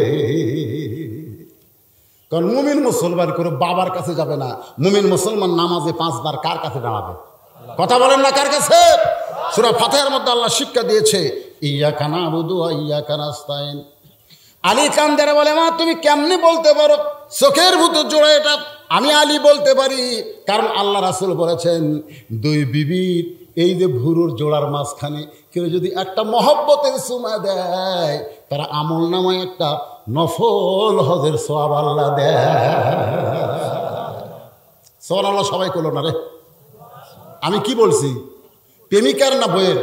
কারণ মুমিন মুসলমান করে বাবার কাছে যাবে না। মুমিন মুসলমান নামাজে 5 বার কার কাছে দাঁড়াবে? কথা বলেন না, কার কাছে? সূরা ফাতিহার মধ্যে আল্লাহ শিক্ষা দিয়েছে, ইয়াকা নাবুদু ওয়া ইয়াকা নাস্তাইন। আলী কান্দারে বলে, মা তুমি কেমনে বলতে পারো চোখের ভুতর জোড়া? এটা আমি আলী বলতে পারি, কারণ আল্লাহ রাসূল বলেছেন, 2 বিবির এই যে ভুরুর জোড়ার মাঝখানে কেউ যদি একটা মহব্বতের চুমা দেয়, তারা আমল নামায় একটা নফল হজের সওয়াব আল্লাহ দেয়। সুবহানাল্লাহ। সবাই করলো না রে? আমি কি বলছি? প্রেমিকার না বইয়ের?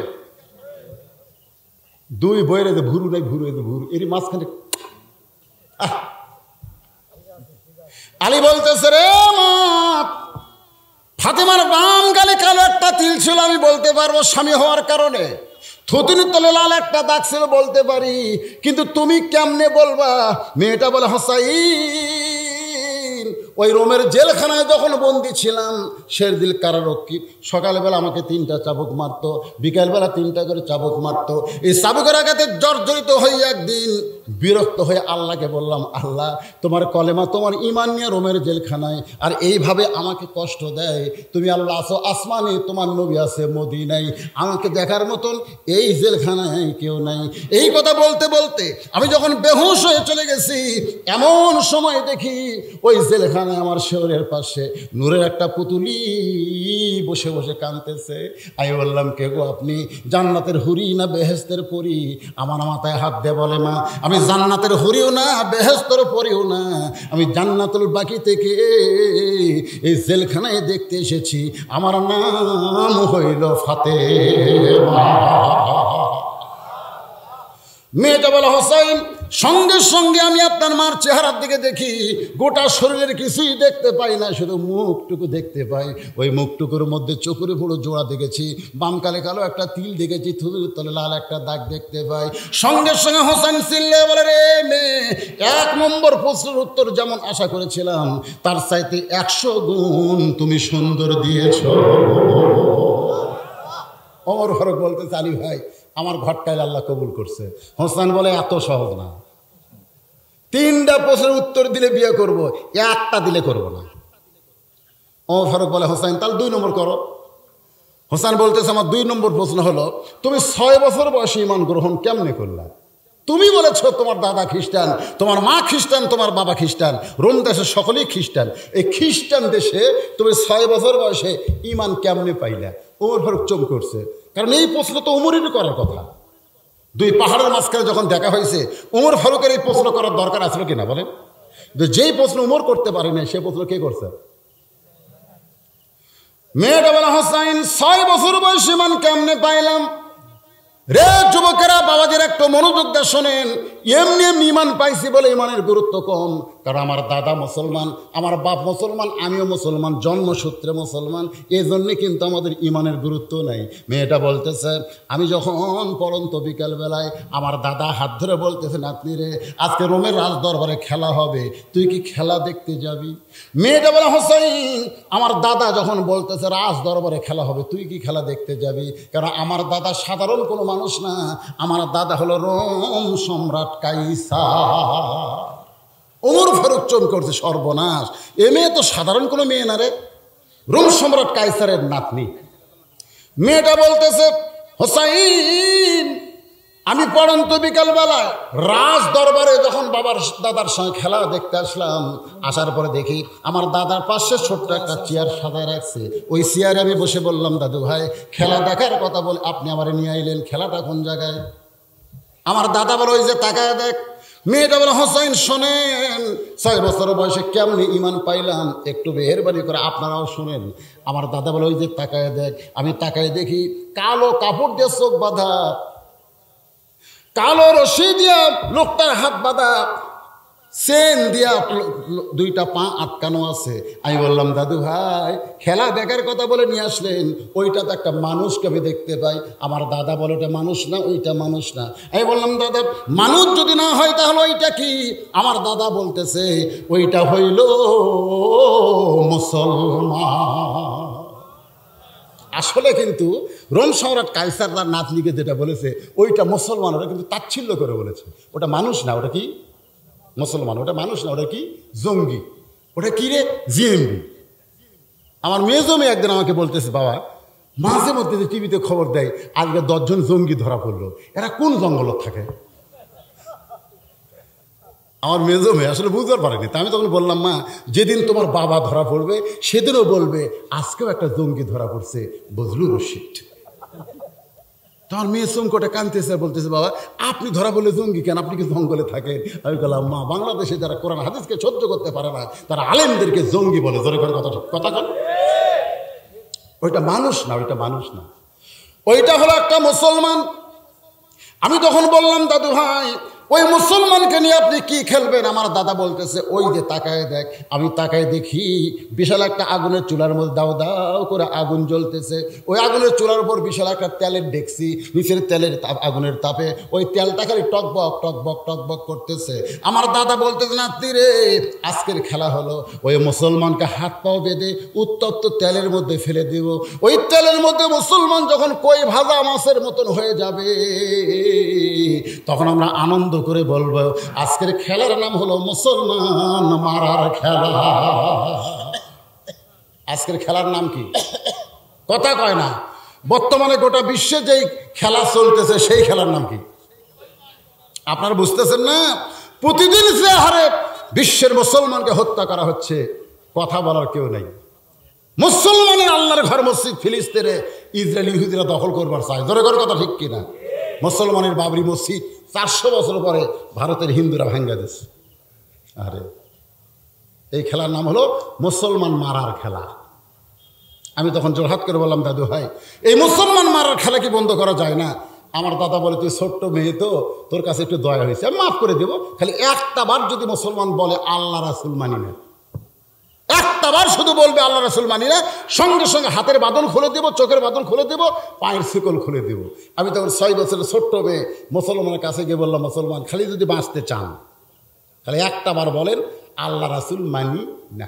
2 বইয়ের যে ভুরু নাই, ভুরু এই যে ভুরু, এর মাঝখানে আলী বলতেছে, রে মা, ফাতেমার বাম গালে কালো একটা তিল ছিল, আমি বলতে পারবো স্বামী হওয়ার কারণে। থুতুনির তলে লাল একটা দাগ ছিল, বলতে পারি, কিন্তু তুমি কেমনে বলবা? মেয়েটা বলে, হোসাইন, ওই রোমের জেলখানায় যখন বন্দি ছিলাম, শেরদিল কারারক্ষী সকালবেলা আমাকে 3টা চাবুক মারতো, বিকালবেলা 3টা করে চাবুক মারতো। এই চাবুকের আঘাতে জর্জরিত হয়ে একদিন বিরক্ত হয়ে আল্লাহকে বললাম, আল্লাহ তোমার কলেমা তোমার ঈমান নিয়ে রোমের জেলখানায়, আর এইভাবে আমাকে কষ্ট দেয়। তুমি আল্লাহ আছো আসমানে, তোমার নবী আছে মদিনায়, আমাকে দেখার মতন এই জেলখানায় কেউ নাই। এই কথা বলতে বলতে আমি যখন বেহুশ হয়ে চলে গেছি, এমন সময় দেখি ওই জেলখানায় আমার শেওরের পাশে নূরের একটা পুতুলি বসে বসে কাঁদতেছে। আমি বললাম, কে গো আপনি? জান্নাতের হুরি না বেহেশতের পরি? আমার মাথায় হাত দিয়ে বলে, মা আমি জান্নাতের হুরিও না বেহেশতের পরিও না, আমি জান্নাতুল বাকি থেকে এই জেলখানায় দেখতে এসেছি, আমার নাম হইল ফাতেমা। মেয়েটা বলে, হোসাইন সঙ্গে সঙ্গে আমি আপনার মার চেহারার দিকে দেখি, গোটা শরীরের কিছুই দেখতে পাই না, শুধু মুখটুকু দেখতে পাই। ওই মুখটুকুর মধ্যে চোখের পুরো জোড়া দেখেছি, বাম কালে কালো একটা তিল দেখেছি, থুতুর তলে লাল একটা দাগ দেখতে পাই। সঙ্গে সঙ্গে হোসেন চিল্লে বলে, রে মেয়ে, 1 নম্বর প্রশ্নের উত্তর যেমন আশা করেছিলাম তার চাইতে 100 গুণ তুমি সুন্দর দিয়েছ। ওমর ফারুক বলতে, আলী ভাই আমার ঘরটায় আল্লাহ কবুল করছে। হোসেন বলে, এত সহজ না, 3টা প্রশ্নের উত্তর দিলে বিয়ে করব, 1টা দিলে করব না। ওমর ফারুক বলে, হোসেন তাহলে 2 নম্বর করো। হোসেন বলতেছে, আমার 2 নম্বর প্রশ্ন হলো, তুমি 6 বছর বয়সে ঈমান গ্রহণ কেমনে করলা? তুমি বলেছ তোমার দাদা খ্রিস্টান, তোমার মা খ্রিস্টান, তোমার বাবা খ্রিস্টান, রোম দেশে সকলেই খ্রিস্টান, এই খ্রিস্টান দেশে তুমি 6 বছর বয়সে ঈমান কেমনে পাইলা? ওমর ফারুক চমকে করছে, কারণ এই প্রশ্ন তো ওমরেরই করার কথা। 2 পাহাড়ের মাঝখানে যখন দেখা হয়েছে, ওমর ফারুকের এই প্রশ্ন করার দরকার আসলো কিনা বলেন? যেই প্রশ্ন ওমর করতে পারে না, সে প্রশ্ন কে করছে? মেয়েটা বলা, হোসাইন 6 বছর বয়সে ঈমান কেমনে পাইলাম? রে যুবকেরা, বাবাদের একটু মনোযোগ দিয়ে শোনেন। এমনি এমনি ঈমান পাইছি বলে ঈমানের গুরুত্ব কম, কারণ আমার দাদা মুসলমান, আমার বাপ মুসলমান, আমিও মুসলমান, জন্মসূত্রে মুসলমান, এই জন্যে কিন্তু আমাদের ঈমানের গুরুত্ব নাই। মেয়েটা বলতেছে, আমি যখন পরন্ত বিকালবেলায় আমার দাদা হাত ধরে বলতেছে, নাতনি রে আজকে রোমের রাজ দরবারে খেলা হবে, তুই কি খেলা দেখতে যাবি? মেয়েটা বলে, হোসাইন আমার দাদা যখন বলতেছে রাজ দরবারে খেলা হবে, তুই কি খেলা দেখতে যাবি? কারণ আমার দাদা সাধারণ কোনো মানুষ না, আমার দাদা হলো রোম সম্রাট কাইসার। ওমর ফারুক চমকে করছে, সর্বনাশ, এ মেয়ে তো সাধারণ কোনো মেয়ে না রে, রোম সম্রাট কাইসারের নাতনি। মেয়েটা বলতেছে, হোসাইন আমি পড়ন্ত বিকালবেলায় রাজ দরবারে যখন দাদার সঙ্গে খেলা দেখতে আসলাম, আসার পরে দেখি আমার দাদার পাশে ছোট্ট একটা চেয়ার সাজায় রাখছে, ওই চেয়ারে আমি বসে বললাম, দাদু ভাই খেলা দেখার কথা বলে আপনি আমার নিয়ে আইলেন, খেলাটা কোন জায়গায়? আমার দাদা বলে, ওই যে তাকায় দেখ। মেয়েটা বলে, হোসাইন শোনেন 6 বছর বয়সে কেমনি ঈমান পাইলাম একটু মেহেরবানি করে আপনারাও শুনেন। আমার দাদা বলে, ওই যে তাকায় দেখ। আমি তাকায় দেখি কালো কাপড় দিয়ে চোখ বাঁধা, কালো রশি দিয়া লোকটার হাত বাঁধা, চেন দিয়া 2টা পা আটকানো আছে। আমি বললাম, দাদু ভাই খেলা দেখার কথা বলে নিয়ে আসলেন, ওইটা তো একটা মানুষকে আমি দেখতে পাই। আমার দাদা বলে, ওটা মানুষ না, ওইটা মানুষ না। আমি বললাম, দাদা মানুষ যদি না হয় তাহলে ওইটা কি? আমার দাদা বলতেছে, ওইটা হইল মুসলমান। আসলে কিন্তু রোম সম্রাট কাইসার তার নাতনিকে যেটা বলেছে ওইটা মুসলমান, ওটা কিন্তু তাচ্ছিল্য করে বলেছে। ওটা মানুষ না, ওটা কি? মুসলমান। ওটা মানুষ না, ওটা কি? জঙ্গি। ওটা কি রে? জিএমবি। আমার মেজমে একদিন আমাকে বলতেছে, বাবা মাঝে মধ্যে যে টিভিতে খবর দেয় আজকে 10 জন জঙ্গি ধরা পড়লো, এরা কোন জঙ্গলত থাকে? আমার মেজমে আসলে বুঝতে পারেনি। তা আমি তখন বললাম, মা যেদিন তোমার বাবা ধরা পড়বে সেদিনও বলবে আজকেও একটা জঙ্গি ধরা পড়ছে, বজলু রশিদ। তোমার মেয়ে চমকটা কাঁদতেছে, বলতেছে, বাবা আপনি ধরা বলে জঙ্গি কেন? আপনি কি জঙ্গলে থাকেন? আমি বললাম, মা বাংলাদেশে যারা কোরআন হাদিসকে সহ্য করতে পারে না তারা আলেমদেরকে জঙ্গি বলে। ধরে করে কথা কন। ওইটা মানুষ না, ওইটা মানুষ না, ওইটা হলো একটা মুসলমান। আমি তখন বললাম, দাদু ভাই ওই মুসলমানকে নিয়ে আপনি কি খেলবেন? আমার দাদা বলতেছে, ওই যে তাকায় দেখ। আমি তাকায় দেখি বিশাল একটা আগুনের চুলার মধ্যে দাও দাও করে আগুন জ্বলতেছে। ওই আগুনের চুলার উপর বিশাল একটা তেলের ডেকসি, নিচের তেলের আগুনের তাপে ওই তেলটা খালি টকবক টকবক টকবক করতেছে। আমার দাদা বলতেছে, নাতি রে আজকের খেলা হলো ওই মুসলমানকে হাত পাও বেঁধে উত্তপ্ত তেলের মধ্যে ফেলে দিব। ওই তেলের মধ্যে মুসলমান যখন কই ভাজা মাছের মতন হয়ে যাবে তখন আমরা আনন্দ করে বলবো, আজকের খেলার নাম হলো মুসলমান মারার খেলা। আজকের খেলার নাম কি? কথা কয় না। বর্তমানে গোটা বিশ্বে যেই খেলা চলতেছে সেই খেলার নাম কি আপনারা বুঝতেছেন না? প্রতিদিন যে হারে বিশ্বের মুসলমানকে হত্যা করা হচ্ছে, কথা বলার কেউ নেই। মুসলমানের আল্লাহর ঘর মসজিদ ফিলিস্তিনে ইসরায়েলি ইহুদিরা দখল করবার চায়। জোরে করে কথা ঠিক কিনা? মুসলমানের বাবরি মসজিদ 400 বছর পরে ভারতের হিন্দুরা ভাঙ্গা দিচ্ছে। আরে এই খেলার নাম হলো মুসলমান মারার খেলা। আমি তখন জোরহাত করে বললাম, দাদু ভাই এই মুসলমান মারার খেলা কি বন্ধ করা যায় না? আমার দাদা বলে, তুই ছোট্ট মেয়ে তো, তোর কাছে একটু দয়া হয়েছে, আমি মাফ করে দেবো। খালি একটা বার যদি মুসলমান বলে আল্লাহ রাসূল মানি না, একটা বার শুধু বলবে আল্লাহ রাসূল মানি না, সঙ্গে সঙ্গে হাতের বাঁধন খুলে দেবো, চোখের বাঁধন খুলে দেবো, পায়ের শিকল খুলে দেবো। আমি তখন 6 বছরের ছোট্ট মেয়ে মুসলমানের কাছে গিয়ে বললাম, মুসলমান খালি যদি বাঁচতে চান খালি একটা বার বলেন আল্লাহ রাসূল মানি না।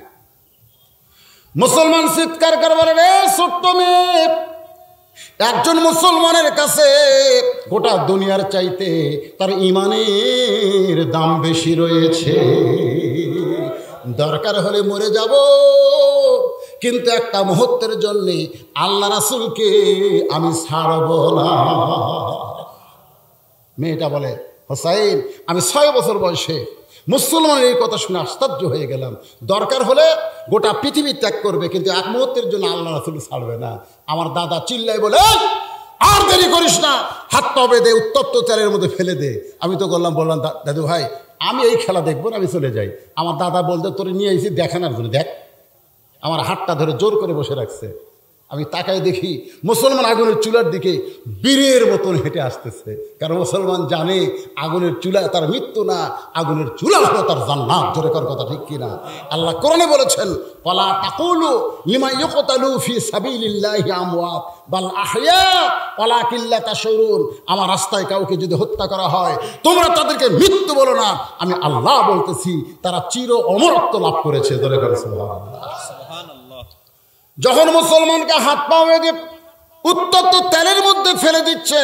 মুসলমান চিৎকার করে বলে, রে ছোট্ট মেয়ে, একজন মুসলমানের কাছে গোটা দুনিয়ার চাইতে তার ইমানের দাম বেশি রয়েছে। দরকার হলে মরে যাব, কিন্তু একটা মুহূর্তের জন্য আল্লাহ রাসূলকে আমি ছাড়ব না। মেয়েটা বলে, হোসাইন আমি 6 বছর বয়সে মুসলমানের এই কথা শুনে আশ্চর্য হয়ে গেলাম। দরকার হলে গোটা পৃথিবী ত্যাগ করবে, কিন্তু এক মুহূর্তের জন্য আল্লাহ রাসূল ছাড়বে না। আমার দাদা চিল্লাই বলে, আর দেরি করিস না, হাত পা বেঁধে উত্তপ্ত তেলের মধ্যে ফেলে দে। আমি তো বললাম দাদু ভাই আমি এই খেলা দেখবো না, আমি চলে যাই। আমার দাদা বলতে, তোরে নিয়ে এসেছি দেখানোর জন্য, দেখ। আমার হাতটা ধরে জোর করে বসে রাখছে। আমি তাকায় দেখি মুসলমান আগুনের চুলার দিকে বীরের মতন হেঁটে আসতেছে। কারণ মুসলমান জানে আগুনের চুলা তার মৃত্যু না, আগুনের চুলা হলো তার জান্নাত। জোরে কর কথা ঠিক কিনা? আল্লাহ কোরআনে বলেছেন, ওয়ালা তাকুলু লিমা ইউকতালু ফি সাবিলিল্লাহি আমওয়াত বাল আহইয়া ওয়ালাকিন লা তাশউরুন। আমার রাস্তায় কাউকে যদি হত্যা করা হয় তোমরা তাদেরকে মৃত্যু বলো না, আমি আল্লাহ বলতেছি তারা চির অমরত্ব লাভ করেছে। জোরে কর সুবহানাল্লাহ। যখন মুসলমানকে হাত পা বেঁধে উত্তপ্ত তেলের মধ্যে ফেলে দিচ্ছে,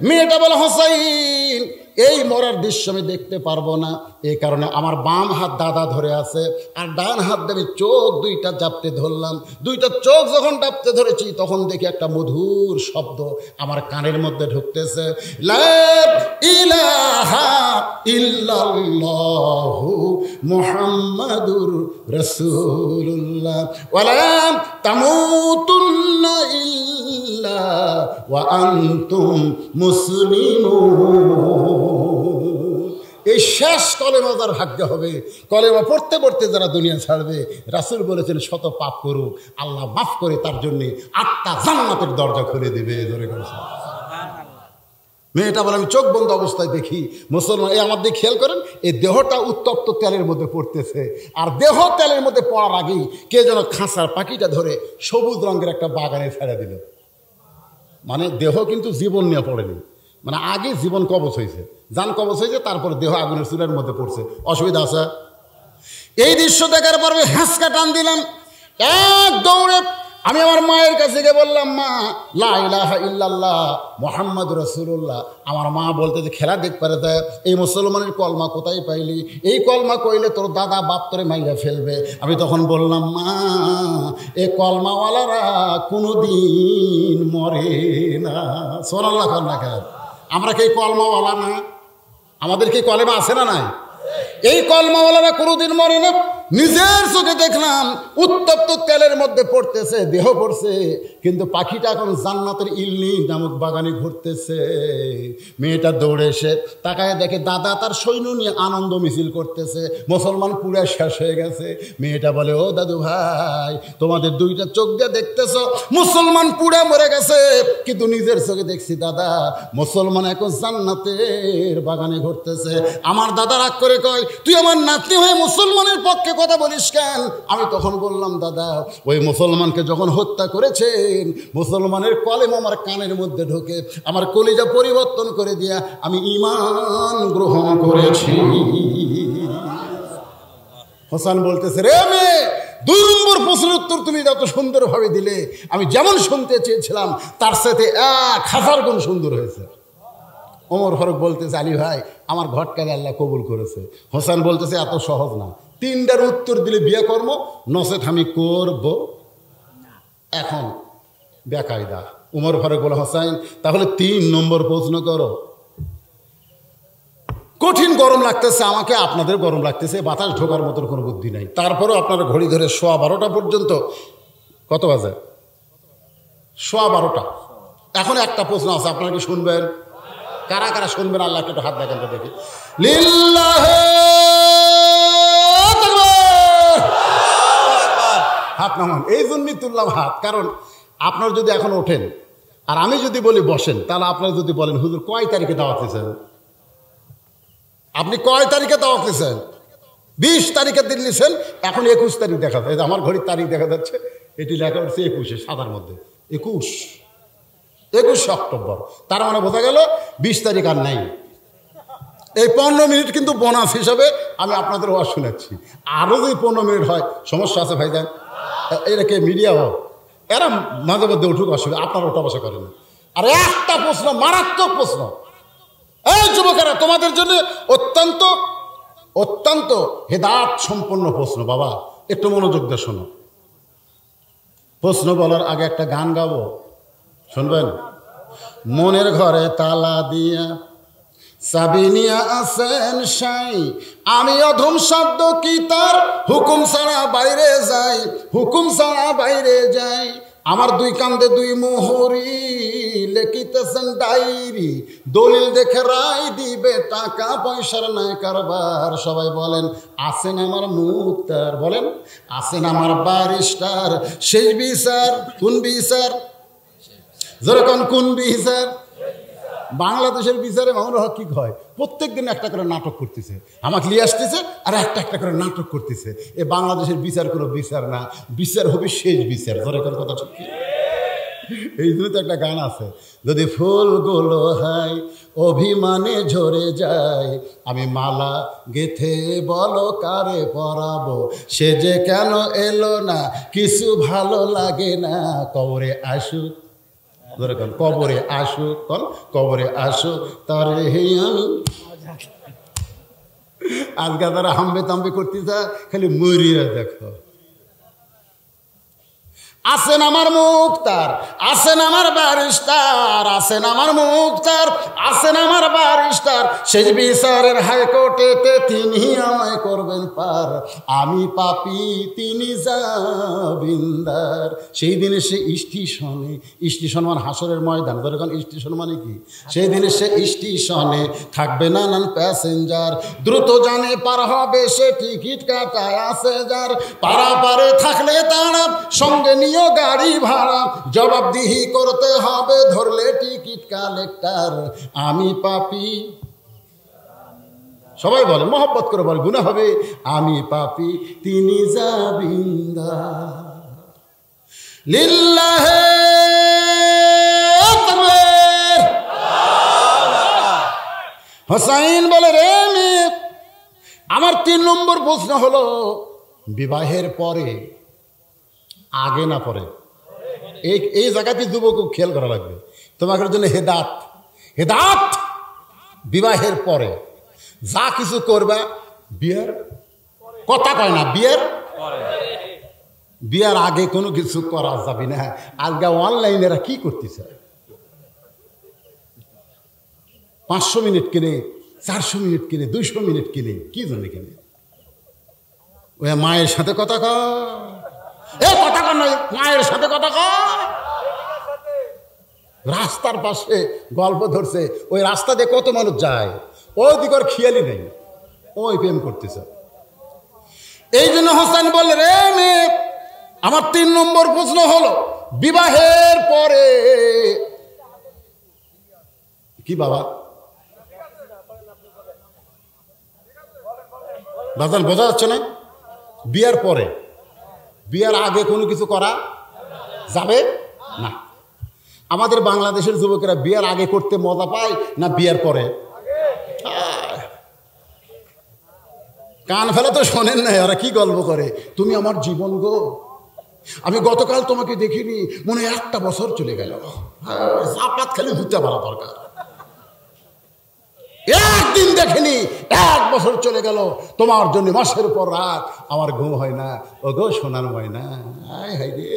মেয়েটা বলে, হোসাইন এই মরার দৃশ্য আমি দেখতে পারবো না, এই কারণে আমার বাম হাত দাদা ধরে আছে, আর ডান হাত দিয়ে আমি চোখ দুইটা জাপতে ধরলাম। দুইটা চোখ যখন জাপতে ধরেছি তখন দেখি একটা মধুর শব্দ আমার কানের মধ্যে ঢুকতেছে, লা ইলাহা ইল্লাল্লাহু মুহাম্মাদুর রাসূলুল্লাহ ওয়ালা তামুতুন্না ইল্লা ওয়া আনতুম মুসলিমুন। এই শেষ কলেমা যার ভাগ্য হবে, কলেমা পড়তে পড়তে যারা দুনিয়া ছাড়বে, রাসূল বলেছেন শত পাপ করুক আল্লাহ মাফ করে তার জন্য 8টা জান্নাতের দরজা খুলে দেবে। ধরে করেছে মেয়েটা বলে, আমি চোখ বন্ধ অবস্থায় দেখি মুসলমান এই আমার দিকে খেয়াল করেন, এই দেহটা উত্তপ্ত তেলের মধ্যে পড়তেছে, আর দেহ তেলের মধ্যে পড়ার আগেই কে যেন খাঁচার পাখিটা ধরে সবুজ রঙের একটা বাগানে ছেড়ে দিল। মানে দেহ কিন্তু জীবন নিয়ে পড়েনি, মানে আগে জীবন কবচ হয়েছে, জান কবচ হয়েছে, তারপর দেহ আগুনের চুলার মধ্যে পড়ছে। অসুবিধা আছে? এই দৃশ্য দেখার পর হ্যাঁচকা টান দিলাম, এক দৌড়ে আমি আমার মায়ের কাছে গিয়ে বললাম, মা লা ইলাহা ইল্লাল্লাহ মুহাম্মাদুর রাসূলুল্লাহ। আমার মা বলতে যে খেলা দেখ পারে দেয়, এই মুসলমানের কলমা কোথায় পাইলি? এই কলমা কইলে তোর দাদা বাপ তোরে মাইরা ফেলবে। আমি তখন বললাম, মা এই কলমাওয়ালারা কোনোদিন মরে না। সুবহানাল্লাহ না কেন? আমরা কি কলমাওয়ালা না? আমাদের কি কলেমা আছে না নাই? এই কলমাওয়ালারা কোনোদিন মরে না। নিজের চোখে দেখলাম উত্তপ্ত তেলের মধ্যে পড়তেছে, দেহ পড়ছে, কিন্তু পাখিটা এখন জান্নাতের ইল্লি নামক বাগানে ঘুরতেছে। মেয়েটা দৌড়ে এসে তাকায় দেখে দাদা তার সৈন্য নিয়ে আনন্দ মিছিল করতেছে, মুসলমান পুরা শেষ হয়ে গেছে। মেয়েটা বলে, ও দাদু ভাই তোমাদের দুইটা চোখ দিয়ে দেখতেছ মুসলমান পুরা মরে গেছে, কিন্তু নিজের চোখে দেখছি দাদা মুসলমান এখন জান্নাতের বাগানে ঘুরতেছে। আমার দাদা রাগ করে কয়, তুই আমার নাতনি হয়ে মুসলমানের পক্ষে কথা বলিস কেন? আমি তখন বললাম, দাদা ওই মুসলমানকে যখন হত্যা করেছেন মুসলমানের কলেমা আমার কানের মধ্যে ঢোকে, আমার কলিজা পরিবর্তন করে দিয়া আমি ঈমান গ্রহণ করেছি। হোসেন বলতেছে, রে মেয়ে 2 নম্বর প্রশ্নের উত্তর তুমি যত সুন্দরভাবে দিলে, আমি যেমন শুনতে চেয়েছিলাম তার সাথে 1000 গুণ সুন্দর হয়েছে। ওমর ফারুক বলতেছে, আলী ভাই আমার ঘটকালে আল্লাহ কবুল করেছে। হোসেন বলতেছে, এত সহজ না, 3টার উত্তর দিলে বিয়ে কর্ম, নচেত আমি করব। এখন বেকায়দা। উমর ফারুক বলে, হোসেন তাহলে 3 নম্বর প্রশ্ন করো। কঠিন গরম লাগতেছে আমাকে, আপনাদের গরম লাগতেছে, বাতাস ঢোকার মতন কোনো বুদ্ধি নাই। তারপরেও আপনারা ঘড়ি ধরে 12:15 পর্যন্ত, কত বাজে? 12:15। এখন একটা প্রশ্ন আছে, আপনারা কি শুনবেন? কারা কারা শুনবেন আল্লাহ একটু হাত দেখেন তো দেখি। লিল্লাহে তাকবীর। হাত নামান। এই জন্যই তুললাম হাত, কারণ আপনার যদি এখন ওঠেন আর আমি যদি বলি বসেন, তাহলে আপনারা যদি বলেন হুজুর কয় তারিখে দাওয়াত দিয়েছেন, আপনি কয় তারিখে দাওয়াত দিয়েছেন? 20 তারিখে দিন নিছেন, এখন 21 তারিখ দেখা যায়। আমার ঘড়ির তারিখ দেখা যাচ্ছে, এটি লেখা হচ্ছে 21, সাদার মধ্যে 21 অক্টোবর। তার মানে বোঝা গেল 20 তারিখ আর নাই। এই 15 মিনিট কিন্তু বোনাস হিসাবে আমি আপনাদের ওয়াজ শোনাচ্ছি। আরও যদি 15 মিনিট হয়, সমস্যা আছে ভাইজান? এরা কে মিডিয়া হোক, এরা মাঝে মধ্যে উঠুক, অসুবিধা, আপনারা ওঠা বসা করেন। আর একটা প্রশ্ন, মারাত্মক প্রশ্ন, এই যুবকেরা তোমাদের জন্য অত্যন্ত অত্যন্ত হেদায়েত সম্পন্ন প্রশ্ন। বাবা একটু মনোযোগ দিয়ে শোনো। প্রশ্ন বলার আগে একটা গান গাবো, শুনবেন? মনের ঘরে তালা দিয়া চাবি নিয়া আছেন সাই, আমি অধম শব্দ কি তার, হুকুম ছাড়া বাইরে যাই, হুকুম ছাড়া বাইরে যাই। আমার 2 কান্দে 2 মোহরি, লেখিতেছেন ডায়েরি, দলিল দেখে রায় দিবে, টাকা পয়সার নাই কারবার। সবাই বলেন আছেন আমার মুক্তার, বলেন আছেন আমার ব্যারিস্টার। সেই বিচার কোন বিচার? যেরকম কোন বিচার? বাংলাদেশের বিচারে মামুনুল হক কি হয়, প্রত্যেক দিন একটা করে নাটক করতেছে, আমাকে নিয়ে আসতেছে আর একটা একটা করে নাটক করতেছে। এ বাংলাদেশের বিচার কোনো বিচার না, বিচার হবে শেষ বিচার। ধরে কোন কথা ঠিক? এই জন্য তো একটা গান আছে, যদি ফুলগুলো হয় অভিমানে ঝরে যায়, আমি মালা গেথে বলো কারে পরাবো, সে যে কেন এলো না, কিছু ভালো লাগে না, কবরে আসুক, কবরে আসুক, কবরে আসুক তারে হে আমি। আজকে তারা হাম্বে তাম্বে করতেছে, খালি মরিয়া দেখো। আছেন আমার মুক্তার, আছেন আমার ব্যারিস্টার, আছেন আমার মুক্তার, আছেন আমার ব্যারিস্টার। শেষ বিচারের হাইকোর্টেতে তিনি আমায় করবেন পার, আমি পাপী তিনি জামিনদার। সেই দিনে সে স্টেশনে, স্টেশন মানে হাসরের ময়দান, যখন স্টেশন মানে কি, সেই দিনে সে স্টেশনে থাকবে নানান প্যাসেঞ্জার, দ্রুত জানে পার হবে সে, টিকিট কাটায় আছে যার, পারাপারে থাকলে তারা সঙ্গে নিয়ে গাড়ি ভাড়া, জবাবদিহি করতে হবে ধরলে টিকিট কালেক্টর। আমি পাপী, সবাই বলে মহব্বত করে বলে, গুনাহ হবে, আমি পাপী তিনি জামিনদার। লিল্লাহে তাকবীর। হোসাইন বলে, রে মেয়ে, আমার 3 নম্বর প্রশ্ন হলো, বিবাহের পরে আগে না পরে? এই জায়গাতে যুবক খেয়াল করা লাগবে, তোমাদের জন্য হেদাত। হেদাত বিবাহের পরে যা কিছু করবা, বিয়ের কথা কয় না, বিয়ের আগে কোনো কিছু করা যাবে না। আজকে অনলাইনেরা কি করতেছে, 500 মিনিট কিনে, 400 মিনিট কিনে, 200 মিনিট কিনে, কি জন্য কিনে? ওই মায়ের সাথে কথা কয়, এ কথা কর নয়, মায়ের সাথে কথা কয়। রাস্তার পাশে গল্প ধরছে, ওই রাস্তা দিয়ে কত মানুষ যায়, ওই দিকে খেয়ালই নেই, ওই প্রেম করতেছে। এই জন্য হোসেন বলে, রে মেয়ে, আমার 3 নম্বর প্রশ্ন হলো, বিবাহের পরে কি বাবা বাজান বোঝা যাচ্ছে না? বিয়ার পরে, বিয়ার আগে কোনো কিছু করা যাবে না। আমাদের বাংলাদেশের যুবকেরা বিয়ার আগে করতে মজা পায় না বিয়ার পরে? কান ফেলে তো শোনেন না, ওরা কি গল্প করে, তুমি আমার জীবন গো, আমি গতকাল তোমাকে দেখিনি, মনে 1টা বছর চলে গেল, জাপাত খালি ধুতে পারা দরকার। একদিন দেখিনি, 1 বছর চলে গেল, তোমার জন্য মাসের পর রাত আমার ঘুম হয় না। ও গো সোনার ময়না, আয় হাই রে,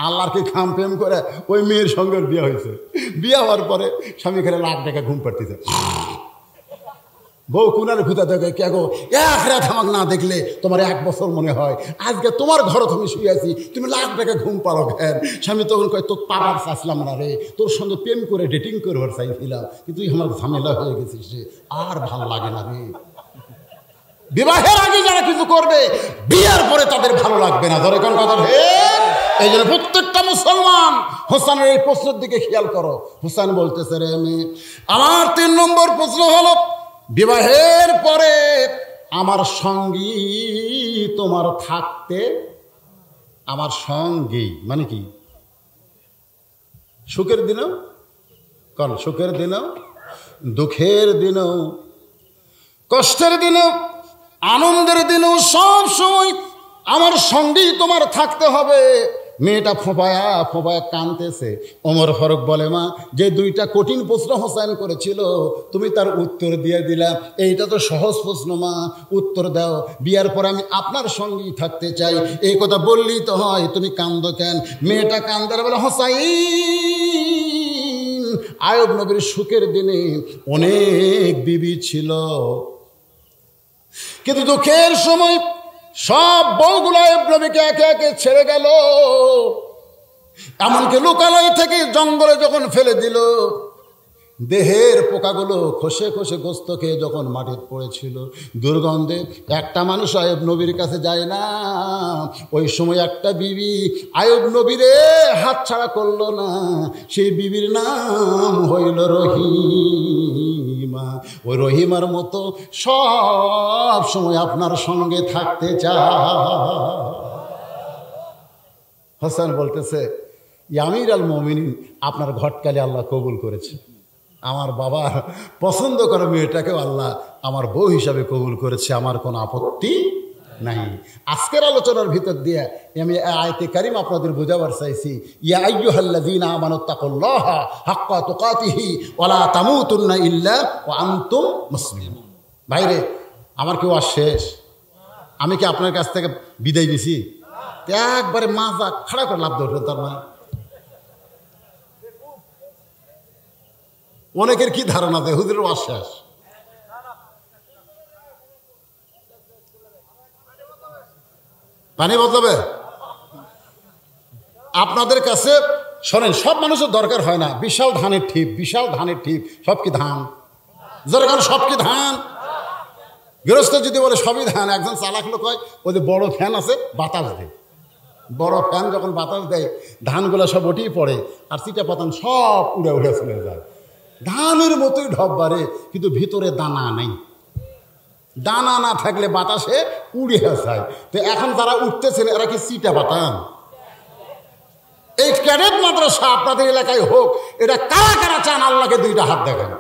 আল্লাহর কি খাম প্রেম করে ওই মেয়ের সঙ্গে বিয়ে হয়েছে। বিয়ে হওয়ার পরে স্বামী খেলে লাখ টাকা ঘুম পাড়তেছে। বউ কুনার খুঁজা দেখে, কে গো এক রাত আমাকে না দেখলে তোমার 1 বছর মনে হয়, আজকে তোমার ঘরে তুমি শুয়ে আছি, তুমি লাখ টাকা ঘুম পারো কেন? স্বামী তখন কয়, তোর পাড়ার চাইছিলাম না রে, তোর সঙ্গে প্রেম করে ডেটিং করবার চাইছিলাম, কিন্তু তুই আমার ঝামেলা হয়ে গেছিস রে, আর ভালো লাগে না রে। বিবাহের আগে যারা কিছু করবে, বিয়ের পরে তাদের ভালো লাগবে না। ধরে কোন কথা? এই জন্য প্রত্যেকটা মুসলমান হোসেনের এই প্রশ্নের দিকে খেয়াল করো। হোসেন বলতেছে, রে মেয়ে, আমার 3 নম্বর প্রশ্ন হলো, বিবাহের পরে আমার সঙ্গী তোমার থাকতে, আমার সঙ্গী মানে কি? সুখের দিনেও, কারণ সুখের দিনেও, দুঃখের দিনেও, কষ্টের দিনেও, আনন্দের দিনেও, সব সময় আমার সঙ্গেই তোমার থাকতে হবে। মেয়েটা ফোঁপায়া ফোঁপায়া কাঁদতেছে। ওমর ফারুক বলে, মা, যে 2টা কঠিন প্রশ্ন হোসেন করেছিল তুমি তার উত্তর দিয়ে দিলা, এইটা তো সহজ প্রশ্ন মা, উত্তর দাও। বিয়ার পর আমি আপনার সঙ্গেই থাকতে চাই, এই কথা বললেই তো হয়, তুমি কান্দো কেন? মেয়েটা কান্দার বলে, হোসাইন, আয়ুব নবীর সুখের দিনে অনেক বিবি ছিল, কিন্তু দুঃখের সময় সব বউগুলো আয়ুব নবীকে একে একে ছেড়ে গেল। এমনকি লোকালয় থেকে জঙ্গলে যখন ফেলে দিল, দেহের পোকাগুলো খসে খসে গোস্ত খেয়ে যখন মাটিতে পড়েছিল, দুর্গন্ধে একটা মানুষ আয়ুব নবীর কাছে যায় না। ওই সময় একটা বিবি আয়ুব নবীরে হাত ছাড়া করলো না। সেই বিবির নাম হইল রহিমা। ওই রহিমার মতো সব সময় আপনার সঙ্গে থাকতে চায়। হোসেন বলতেছে, আমির আল মুমিনিন, আপনার ঘটকালে আল্লাহ কবুল করেছে। আমার বাবার পছন্দ করা মেয়েটাকেও আল্লাহ আমার বউ হিসাবে কবুল করেছে, আমার কোনো আপত্তি নাই। আজকের আলোচনার ভিতর দিয়ে আমি আয়াতে কারিম আপনাদের বোঝাবার চাইছি, ইয়া আইয়ুহাল্লাযীনা আমানুত্তাকুল্লাহা হাক্কা তুকাতিহি ওয়া লা তামুতুন্না ইল্লা ওয়া আনতুম মুসলিমুন। ভাইরে, আমার কেউ আর শেষ? আমি কি আপনার কাছ থেকে বিদায় দিছি? একবারে মাজা খাড়া করে লাভ ধরবেন তার মানে? অনেকের কি ধারণা দেয় হুজুরের আশ্বাস? পানি বদলাবে আপনাদের কাছে? শোনেন, সব মানুষের দরকার হয় না। বিশাল ধানের ঠিপ, বিশাল ধানের ঠিপ, সব কি ধান? যেরকম সব কি ধান? গৃহস্থ যদি বলে সবই ধান, একজন চালাক লোক হয়, ওই যে বড় ফ্যান আছে, বাতাস দেয়। বড় ফ্যান যখন বাতাস দেয়, ধানগুলো সব ওঠেই পড়ে, আর চিটা পাতান সব উড়ে উড়ে চলে যায়। ধানের মতোই ঢপ বাড়ে, কিন্তু ভিতরে দানা নেই। দানা না থাকলে বাতাসে উড়ে যায়। তো এখন যারা উঠতেছেন, এরা কি চিটা পাতান? এই ক্যাডেট মাদ্রাসা আপনাদের এলাকায় হোক, এটা কারা কারা চান? আল্লাহকে 2টা হাত দেখান।